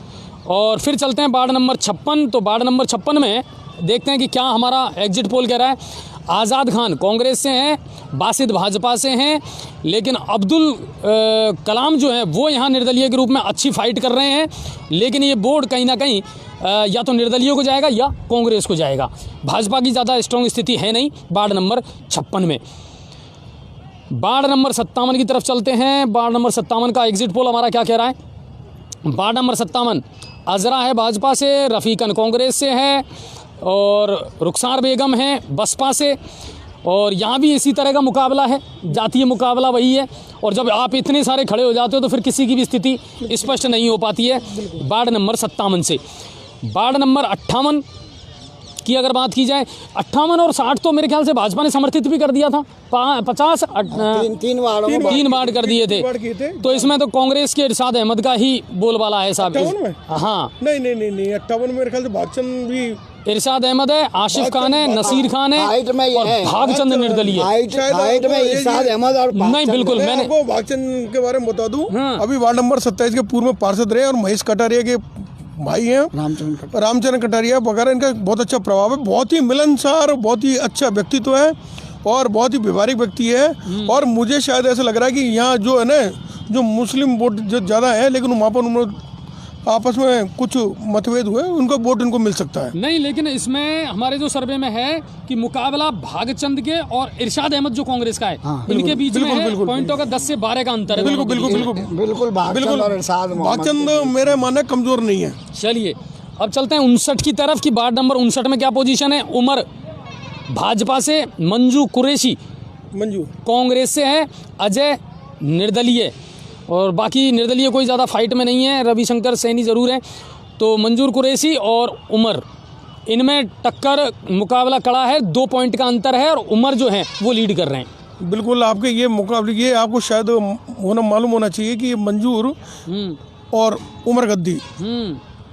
Speaker 1: और फिर चलते हैं वार्ड नंबर 56। तो वार्ड नंबर 56 में देखते हैं कि क्या हमारा एग्जिट पोल कह रहा है। आज़ाद खान कांग्रेस से हैं, बासित भाजपा से हैं, लेकिन अब्दुल कलाम जो है वो यहाँ निर्दलीय के रूप में अच्छी फाइट कर रहे हैं। लेकिन ये बोर्ड कहीं ना कहीं या तो निर्दलीय को जाएगा या कांग्रेस को जाएगा। भाजपा की ज़्यादा स्ट्रॉन्ग स्थिति है नहीं वार्ड नंबर 56 में। वार्ड नंबर 57 की तरफ चलते हैं। वार्ड नंबर 57 का एग्जिट पोल हमारा क्या कह रहा है। वार्ड नंबर 57 अजरा है भाजपा से, रफ़ीकन कांग्रेस से है और रुखसार बेगम है बसपा से। और यहाँ भी इसी तरह का मुकाबला है, जातीय मुकाबला वही है। और जब आप इतने सारे खड़े हो जाते हो तो फिर किसी की भी स्थिति स्पष्ट नहीं हो पाती है। वार्ड नंबर 57 से वार्ड नंबर 58 की अगर बात की जाए, 58 और 60 तो मेरे ख्याल से भाजपा ने समर्थित भी कर दिया था। 50
Speaker 3: तीन
Speaker 1: वार्ड कर दिए थे। तो इसमें तो कांग्रेस के इरशाद अहमद का ही बोलबाला है साहब।
Speaker 2: 58 में?
Speaker 1: हाँ
Speaker 2: नहीं 58 में मेरे ख्याल से भागचंद भी,
Speaker 1: इरशाद अहमद है, आशिफ खान है, नसीर खान है
Speaker 3: हाइट में ये
Speaker 1: और
Speaker 3: है।
Speaker 1: भागचंद निर्दलीय।
Speaker 3: हाइट में इरशाद अहमद और
Speaker 1: नहीं बिल्कुल
Speaker 2: मैं
Speaker 1: मैंने
Speaker 2: आपको भागचंद के बारे में बता दूं।
Speaker 1: हाँ।
Speaker 2: अभी वार्ड नंबर 27 के पूर्व में पार्षद रहे और महेश कटारिया के भाई हैं रामचंद्र कटारिया वगैरह। इनका बहुत अच्छा प्रभाव है, बहुत ही मिलनसार, बहुत ही अच्छा व्यक्तित्व है और बहुत ही व्यवहारिक व्यक्ति है। और मुझे शायद ऐसा लग रहा है कि यहाँ जो है ना, जो मुस्लिम वोट जो ज़्यादा है, लेकिन वहाँ पर उन्होंने आपस में कुछ मतभेद हुए, उनका वोट उनको मिल सकता है।
Speaker 1: नहीं, लेकिन इसमें हमारे जो सर्वे में है कि मुकाबला भागचंद के और इरशाद अहमद जो कांग्रेस का है, इनके बीच में है पॉइंटों का 10 से 12 का अंतर है।
Speaker 3: बिल्कुल
Speaker 2: भागचंद मेरे माने कमजोर नहीं है।
Speaker 1: चलिए अब चलते हैं 59 की तरफ की वार्ड नंबर 59 में क्या पोजीशन है। उमर भाजपा से, मंजू कुरैशी कांग्रेस से है, अजय निर्दलीय और बाकी निर्दलीय कोई ज़्यादा फाइट में नहीं है। रविशंकर सैनी ज़रूर है। तो मंजूर कुरैशी और उमर, इनमें टक्कर मुकाबला कड़ा है, 2 पॉइंट का अंतर है और उमर जो है वो लीड कर रहे हैं।
Speaker 2: बिल्कुल आपके ये मुकाबले, ये आपको शायद मालूम होना चाहिए कि मंजूर और उमर गद्दी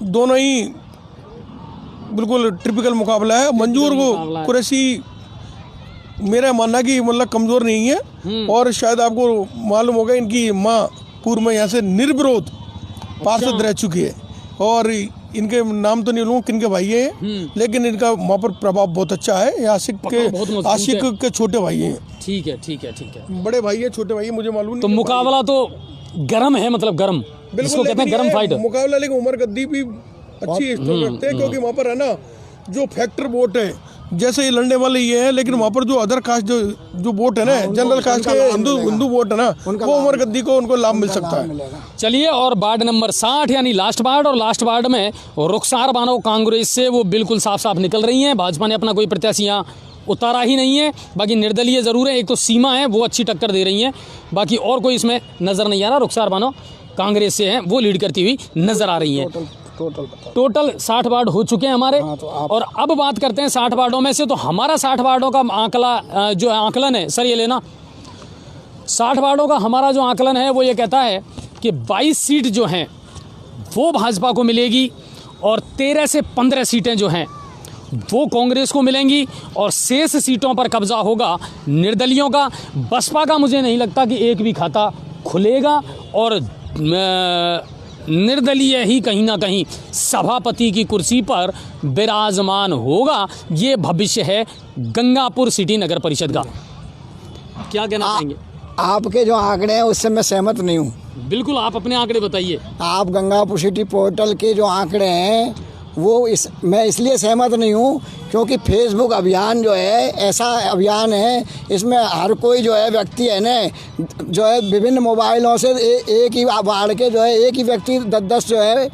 Speaker 2: दोनों ही बिल्कुल टिपिकल मुकाबला है। मंजूर को कुरैशी मेरा मानना कि मतलब कमज़ोर नहीं है। और शायद आपको मालूम होगा इनकी माँ पूर्व में यहाँ से निर्विरोध पार्षद रह चुकी है और इनके नाम तो नहीं लूँगा किनके भाई हैं, लेकिन इनका वहाँ पर प्रभाव बहुत अच्छा है। आशिक के छोटे भाई हैं।
Speaker 1: ठीक है
Speaker 2: बड़े भाई हैं, छोटे भाई हैं, मुझे मालूम नहीं।
Speaker 1: तो मुकाबला तो गर्म है, मतलब गर्म, जिसको कहते हैं गर्म फाइट
Speaker 2: मुकाबला। लेकिन उमर गद्दी भी अच्छी स्ट्रोक रखते हैं, क्योंकि वहाँ पर है ना जो फैक्टर वोट है, जैसे ये लड़ने वाले ये है, लेकिन वहाँ पर जो अदर कास्ट जो वोट है ना, जनरल कास्ट के हिंदू वोट है ना, वो उमर गद्दी को उनको लाभ मिल सकता है।
Speaker 1: चलिए, और वार्ड नंबर 60 यानी लास्ट वार्ड, और लास्ट वार्ड में रुखसार बानो कांग्रेस से वो बिल्कुल साफ साफ निकल रही हैं। भाजपा ने अपना कोई प्रत्याशी यहाँ उतारा ही नहीं है। बाकी निर्दलीय ज़रूर है, एक तो सीमा है वो अच्छी टक्कर दे रही हैं, बाकी और कोई इसमें नज़र नहीं आ रहा। रुखसार बानो कांग्रेस से हैं, वो लीड करती हुई नज़र आ रही हैं। टोटल 60 वार्ड हो चुके हैं हमारे। और अब बात करते हैं 60 वार्डों में से। तो हमारा 60 वार्डों का आंकला जो आंकलन है, सर ये लेना, 60 वार्डों का हमारा जो आंकलन है वो ये कहता है कि 22 सीट जो हैं वो भाजपा को मिलेगी और 13 से 15 सीटें जो हैं वो कांग्रेस को मिलेंगी और शेष सीटों पर कब्जा होगा निर्दलियों का। बसपा का मुझे नहीं लगता कि एक भी खाता खुलेगा और निर्दलीय ही कहीं ना कहीं सभापति की कुर्सी पर विराजमान होगा। ये भविष्य है गंगापुर सिटी नगर परिषद का। क्या कहना चाहेंगे?
Speaker 3: आपके जो आंकड़े हैं उससे मैं सहमत नहीं हूँ।
Speaker 1: बिल्कुल, आप अपने आंकड़े बताइए।
Speaker 3: आप गंगापुर सिटी पोर्टल के जो आंकड़े हैं वो मैं इसलिए सहमत नहीं हूँ क्योंकि फेसबुक अभियान जो है ऐसा अभियान है, इसमें हर कोई जो है व्यक्ति है ना जो है विभिन्न मोबाइलों से एक ही वार्ड के जो है एक ही व्यक्ति 10 जो है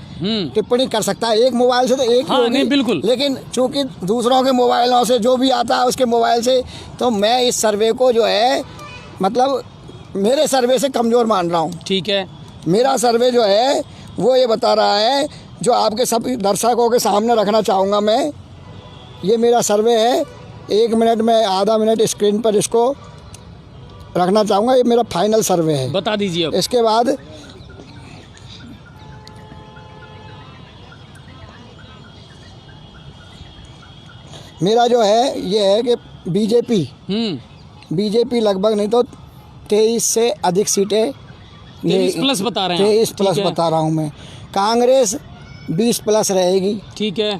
Speaker 3: टिप्पणी कर सकता है। एक मोबाइल से तो एक ही
Speaker 1: नहीं, बिल्कुल।
Speaker 3: लेकिन चूंकि दूसरों के मोबाइलों से जो भी आता है उसके मोबाइल से, तो मैं इस सर्वे को जो है मतलब मेरे सर्वे से कमज़ोर मान रहा हूँ।
Speaker 1: ठीक है,
Speaker 3: मेरा सर्वे जो है वो ये बता रहा है, जो आपके सब दर्शकों के सामने रखना चाहूँगा मैं। ये मेरा सर्वे है, 1 मिनट में आधा मिनट स्क्रीन पर इसको रखना चाहूँगा। ये मेरा फाइनल सर्वे है,
Speaker 1: बता दीजिए अब।
Speaker 3: इसके बाद मेरा जो है ये है कि बीजेपी लगभग नहीं तो 23 से अधिक सीटें,
Speaker 1: 23 प्लस बता रहे हैं,
Speaker 3: 23 प्लस बता रहा हूँ मैं। कांग्रेस 20 प्लस रहेगी।
Speaker 1: ठीक है।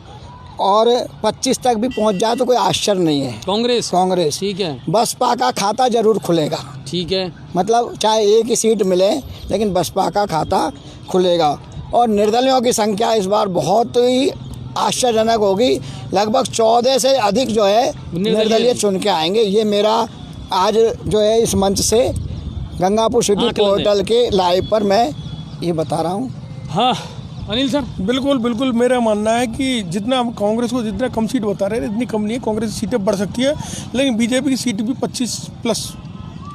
Speaker 3: और 25 तक भी पहुंच जाए तो कोई आश्चर्य नहीं है। कांग्रेस
Speaker 1: ठीक है,
Speaker 3: बसपा का खाता जरूर खुलेगा।
Speaker 1: ठीक है,
Speaker 3: मतलब चाहे एक ही सीट मिले लेकिन बसपा का खाता खुलेगा। और निर्दलियों की संख्या इस बार बहुत ही आश्चर्यजनक होगी, लगभग 14 से अधिक जो है निर्दलीय चुन के आएंगे। ये मेरा आज जो है इस मंच से गंगापुर सिटी पोर्टल के लाइव पर मैं ये बता रहा हूँ।
Speaker 1: हाँ अनिल सर।
Speaker 2: बिल्कुल बिल्कुल, मेरा मानना है कि जितना हम कांग्रेस को जितना कम सीट बता रहे हैं इतनी कम नहीं है, कांग्रेस की सीटें बढ़ सकती है, लेकिन बीजेपी की सीट भी 25 प्लस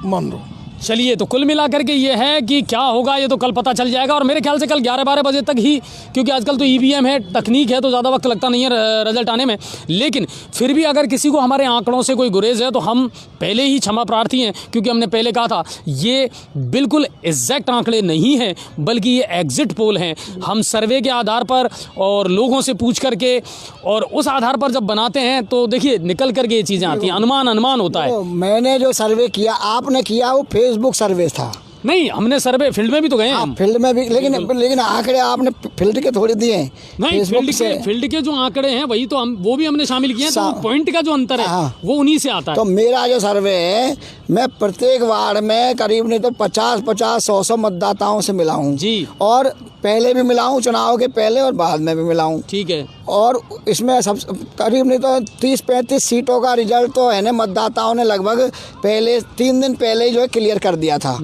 Speaker 2: मान लो।
Speaker 1: चलिए, तो कुल मिलाकर के ये है कि क्या होगा ये तो कल पता चल जाएगा, और मेरे ख्याल से कल 11-12 बजे तक ही, क्योंकि आजकल तो ईवीएम है, तकनीक है, तो ज़्यादा वक्त लगता नहीं है रिजल्ट आने में। लेकिन फिर भी अगर किसी को हमारे आंकड़ों से कोई गुरेज है तो हम पहले ही क्षमा प्रार्थी हैं, क्योंकि हमने पहले कहा था ये बिल्कुल एग्जैक्ट आंकड़े नहीं हैं, बल्कि ये एग्जिट पोल हैं। हम सर्वे के आधार पर और लोगों से पूछ करके और उस आधार पर जब बनाते हैं तो देखिए निकल करके ये चीज़ें आती हैं, अनुमान होता है।
Speaker 3: मैंने जो सर्वे किया, आपने किया वो फेसबुक सर्वे था।
Speaker 1: नहीं, हमने सर्वे फील्ड में भी तो गए हैं,
Speaker 3: फील्ड में भी, लेकिन आंकड़े आपने फील्ड के थोड़े दिए हैं।
Speaker 1: नहीं, फील्ड के जो आंकड़े हैं वही तो वो भी हमने शामिल किए हैं, तो पॉइंट का जो अंतर है वो उन्हीं से आता है।
Speaker 3: तो मेरा जो सर्वे है, मैं प्रत्येक वार्ड में करीब नहीं तो 50-50, 100 मतदाताओं से मिला हूँ
Speaker 1: जी,
Speaker 3: और पहले भी मिला हूँ, चुनाव के पहले और बाद में भी मिला हूँ।
Speaker 1: ठीक है,
Speaker 3: और इसमें सब करीब नहीं तो 30-35 सीटों का रिजल्ट तो है ना, मतदाताओं ने लगभग पहले 3 दिन पहले ही जो है क्लियर कर दिया था।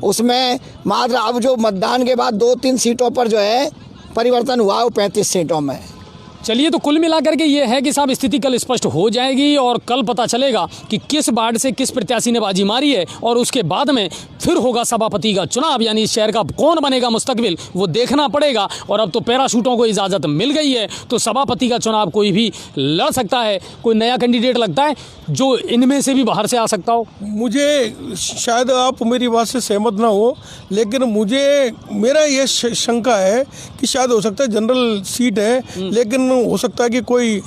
Speaker 3: उसमें मात्र अब जो मतदान के बाद 2-3 सीटों पर जो है परिवर्तन हुआ, वो 35 सीटों में।
Speaker 1: चलिए, तो कुल मिलाकर के ये है कि साहब स्थिति कल स्पष्ट हो जाएगी और कल पता चलेगा कि किस वार्ड से किस प्रत्याशी ने बाजी मारी है, और उसके बाद में फिर होगा सभापति का चुनाव, यानी इस शहर का कौन बनेगा मुस्तकबिल वो देखना पड़ेगा। और अब तो पैराशूटों को इजाज़त मिल गई है, तो सभापति का चुनाव कोई भी लड़ सकता है। कोई नया कैंडिडेट लगता है जो इनमें से भी बाहर से आ सकता हो?
Speaker 2: मुझे, शायद आप मेरी बात से सहमत ना हो, लेकिन मेरा ये शंका है कि शायद हो सकता है जनरल सीट है, लेकिन हो सकता है कि कोई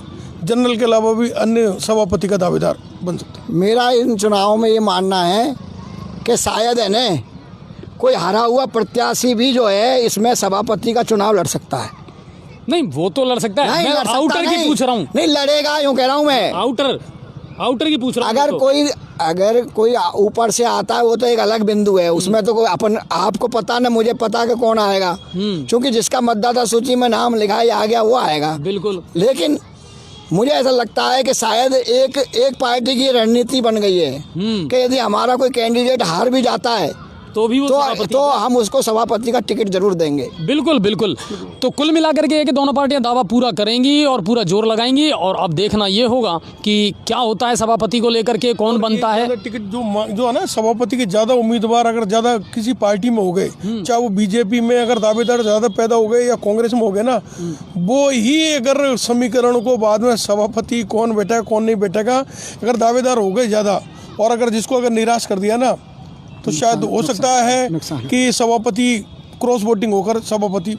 Speaker 2: जनरल के अलावा भी अन्य सभापति का दावेदार बन सकता है।
Speaker 3: मेरा इन चुनावों में ये मानना है कि शायद है न कोई हारा हुआ प्रत्याशी भी जो है इसमें सभापति का चुनाव लड़ सकता है।
Speaker 1: नहीं, वो तो लड़ सकता है, मैं आउटर की पूछ रहा हूँ।
Speaker 3: नहीं लड़ेगा, यूँ कह रहा हूँ मैं,
Speaker 1: आउटर की पूछ रहा हूँ।
Speaker 3: अगर कोई ऊपर से आता है वो तो एक अलग बिंदु है, उसमें तो कोई आपको पता ना मुझे पता कि कौन आएगा, क्योंकि जिसका मतदाता सूची में नाम लिखाई आ गया वो आएगा।
Speaker 1: बिल्कुल।
Speaker 3: लेकिन मुझे ऐसा लगता है कि शायद एक पार्टी की रणनीति बन गई है कि यदि हमारा कोई कैंडिडेट हार भी जाता है
Speaker 1: तो भी वो
Speaker 3: तो हम उसको सभापति का टिकट जरूर देंगे।
Speaker 1: बिल्कुल बिल्कुल। तो कुल मिलाकर के कि दोनों पार्टियां दावा पूरा करेंगी और पूरा जोर लगाएंगी, और अब देखना ये होगा कि क्या होता है सभापति को लेकर के, कौन बनता है।
Speaker 2: टिकट जो है ना, सभापति के ज़्यादा उम्मीदवार अगर ज़्यादा किसी पार्टी में हो गए, चाहे वो बीजेपी में अगर दावेदार ज़्यादा पैदा हो गए या कांग्रेस में हो गए ना, वो ही अगर समीकरण को बाद में सभापति कौन बैठेगा कौन नहीं बैठेगा, अगर दावेदार हो गए ज़्यादा, और अगर जिसको अगर निराश कर दिया ना, तो शायद हो सकता है कि सभापति क्रॉस वोटिंग होकर सभापति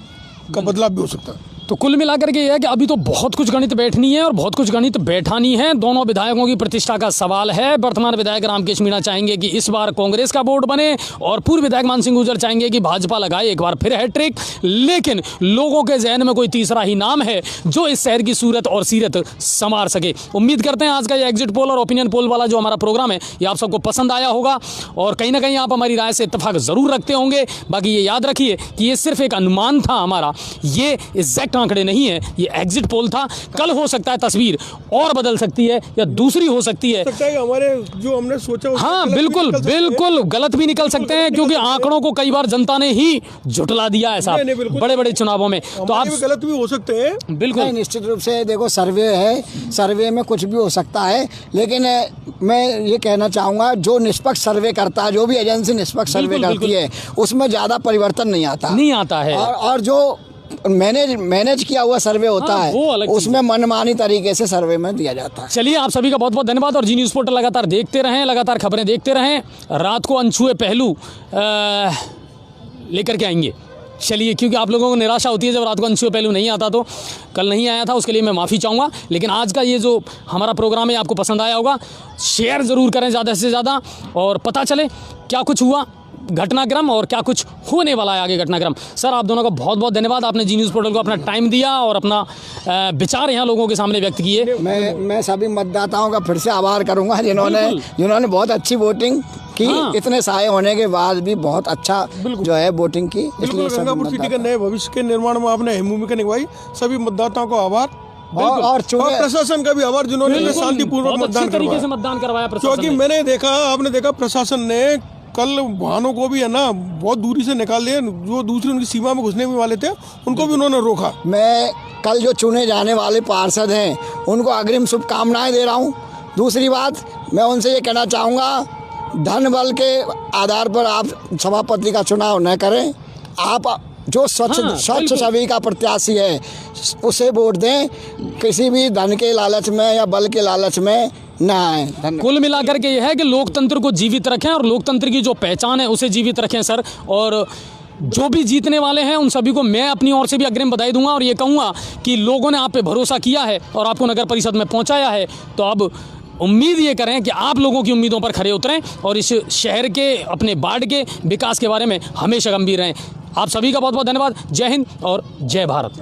Speaker 2: का बदलाव भी हो सकता है।
Speaker 1: तो कुल मिलाकर के ये है कि अभी तो बहुत कुछ गणित बैठनी है और बहुत कुछ गणित बैठानी है। दोनों विधायकों की प्रतिष्ठा का सवाल है। वर्तमान विधायक रामकेश मीणा चाहेंगे कि इस बार कांग्रेस का बोर्ड बने, और पूर्व विधायक मान सिंह गुर्जर चाहेंगे कि भाजपा लगाए एक बार फिर हैट्रिक। लेकिन लोगों के जहन में कोई तीसरा ही नाम है जो इस शहर की सूरत और सीरत संवार सके। उम्मीद करते हैं आज का ये एग्जिट पोल और ओपिनियन पोल वाला जो हमारा प्रोग्राम है ये आप सबको पसंद आया होगा, और कहीं ना कहीं आप हमारी राय से इत्तेफाक जरूर रखते होंगे। बाकी ये याद रखिए कि ये सिर्फ एक अनुमान था हमारा, ये एग्जैक्ट आंकड़े नहीं है, ये एग्जिट पोल था। कल हो सकता है तस्वीर और बदल सकती है या दूसरी हो सकती है,
Speaker 2: हमारे जो हमने सोचा।
Speaker 1: हाँ बिल्कुल बिल्कुल, गलत भी निकल सकते हैं, क्योंकि आंकड़ों को कई बार जनता ने ही झुटला दिया है साहब बड़े बड़े चुनावों में। तो आप
Speaker 2: गलत भी हो सकते हैं।
Speaker 1: बिल्कुल
Speaker 3: निश्चित रूप से देखो, सर्वे है, सर्वे में कुछ भी हो सकता है, लेकिन मैं ये कहना चाहूँगा जो निष्पक्ष सर्वे करता है, जो भी एजेंसी निष्पक्ष सर्वे करती है, उसमें ज़्यादा परिवर्तन नहीं आता है। और जो मैनेज किया हुआ सर्वे होता है उसमें मनमानी तरीके से सर्वे में दिया जाता है।
Speaker 1: चलिए, आप सभी का बहुत बहुत धन्यवाद, और जी न्यूज़ पोर्टल लगातार देखते रहें, लगातार खबरें देखते रहें। रात को अनछुए पहलू लेकर के आएंगे। चलिए, क्योंकि आप लोगों को निराशा होती है जब रात को अनछुए पहलू नहीं आता, तो कल नहीं आया था, उसके लिए मैं माफ़ी चाहूँगा। लेकिन आज का ये जो हमारा प्रोग्राम है आपको पसंद आया होगा, शेयर ज़रूर करें ज़्यादा से ज़्यादा, और पता चले क्या कुछ हुआ घटनाक्रम और क्या कुछ होने वाला है आगे घटनाक्रम। सर आप दोनों का बहुत बहुत धन्यवाद, आपने जी न्यूज़ पोर्टल को अपना टाइम दिया और अपना विचार यहाँ लोगों के सामने व्यक्त किए।
Speaker 3: मैं सभी मतदाताओं का फिर से आभार करूंगा जिन्होंने बहुत अच्छी वोटिंग की।
Speaker 1: हाँ।
Speaker 3: इतने साए होने के बाद भी बहुत अच्छा जो है वोटिंग की।
Speaker 2: बिल्कुल, गंगापुर सिटी के नए भविष्य के निर्माण में आपने अहम भूमिका निभाई। सभी मतदाताओं को आभार
Speaker 3: और
Speaker 2: प्रशासन का भी आभार जिन्होंने शांतिपूर्वक मतदान
Speaker 1: तरीके से
Speaker 2: करवाया।
Speaker 1: मतदान करवाया प्रशासन
Speaker 2: क्योंकि
Speaker 1: ने।
Speaker 2: मैंने देखा, आपने देखा, प्रशासन ने कल वाहनों को भी है ना बहुत दूरी से निकाल दिया, जो दूसरी उनकी सीमा में घुसने वाले थे उनको भी उन्होंने रोका।
Speaker 3: मैं कल जो चुने जाने वाले पार्षद हैं उनको अग्रिम शुभकामनाएं दे रहा हूं। दूसरी बात मैं उनसे ये कहना चाहूँगा, धन बल के आधार पर आप सभापति का चुनाव न करें। आप जो स्वच्छ छवि का प्रत्याशी है उसे वोट दें, किसी भी धन के लालच में या बल के लालच में ना आए।
Speaker 1: कुल मिलाकर के यह है कि लोकतंत्र को जीवित रखें और लोकतंत्र की जो पहचान है उसे जीवित रखें सर। और जो भी जीतने वाले हैं उन सभी को मैं अपनी ओर से भी अग्रिम बधाई दूंगा और ये कहूँगा कि लोगों ने आप पे भरोसा किया है और आपको नगर परिषद में पहुँचाया है, तो अब उम्मीद ये करें कि आप लोगों की उम्मीदों पर खरे उतरें और इस शहर के, अपने वार्ड के विकास के बारे में हमेशा गंभीर रहें। आप सभी का बहुत बहुत धन्यवाद। जय हिंद और जय भारत।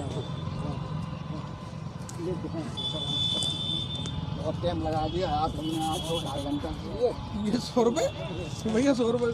Speaker 3: टाइम लगा दिया आप हमने, आज 2-2.5 घंटा
Speaker 2: ये 100 रुपये भैया, 100 रुपये।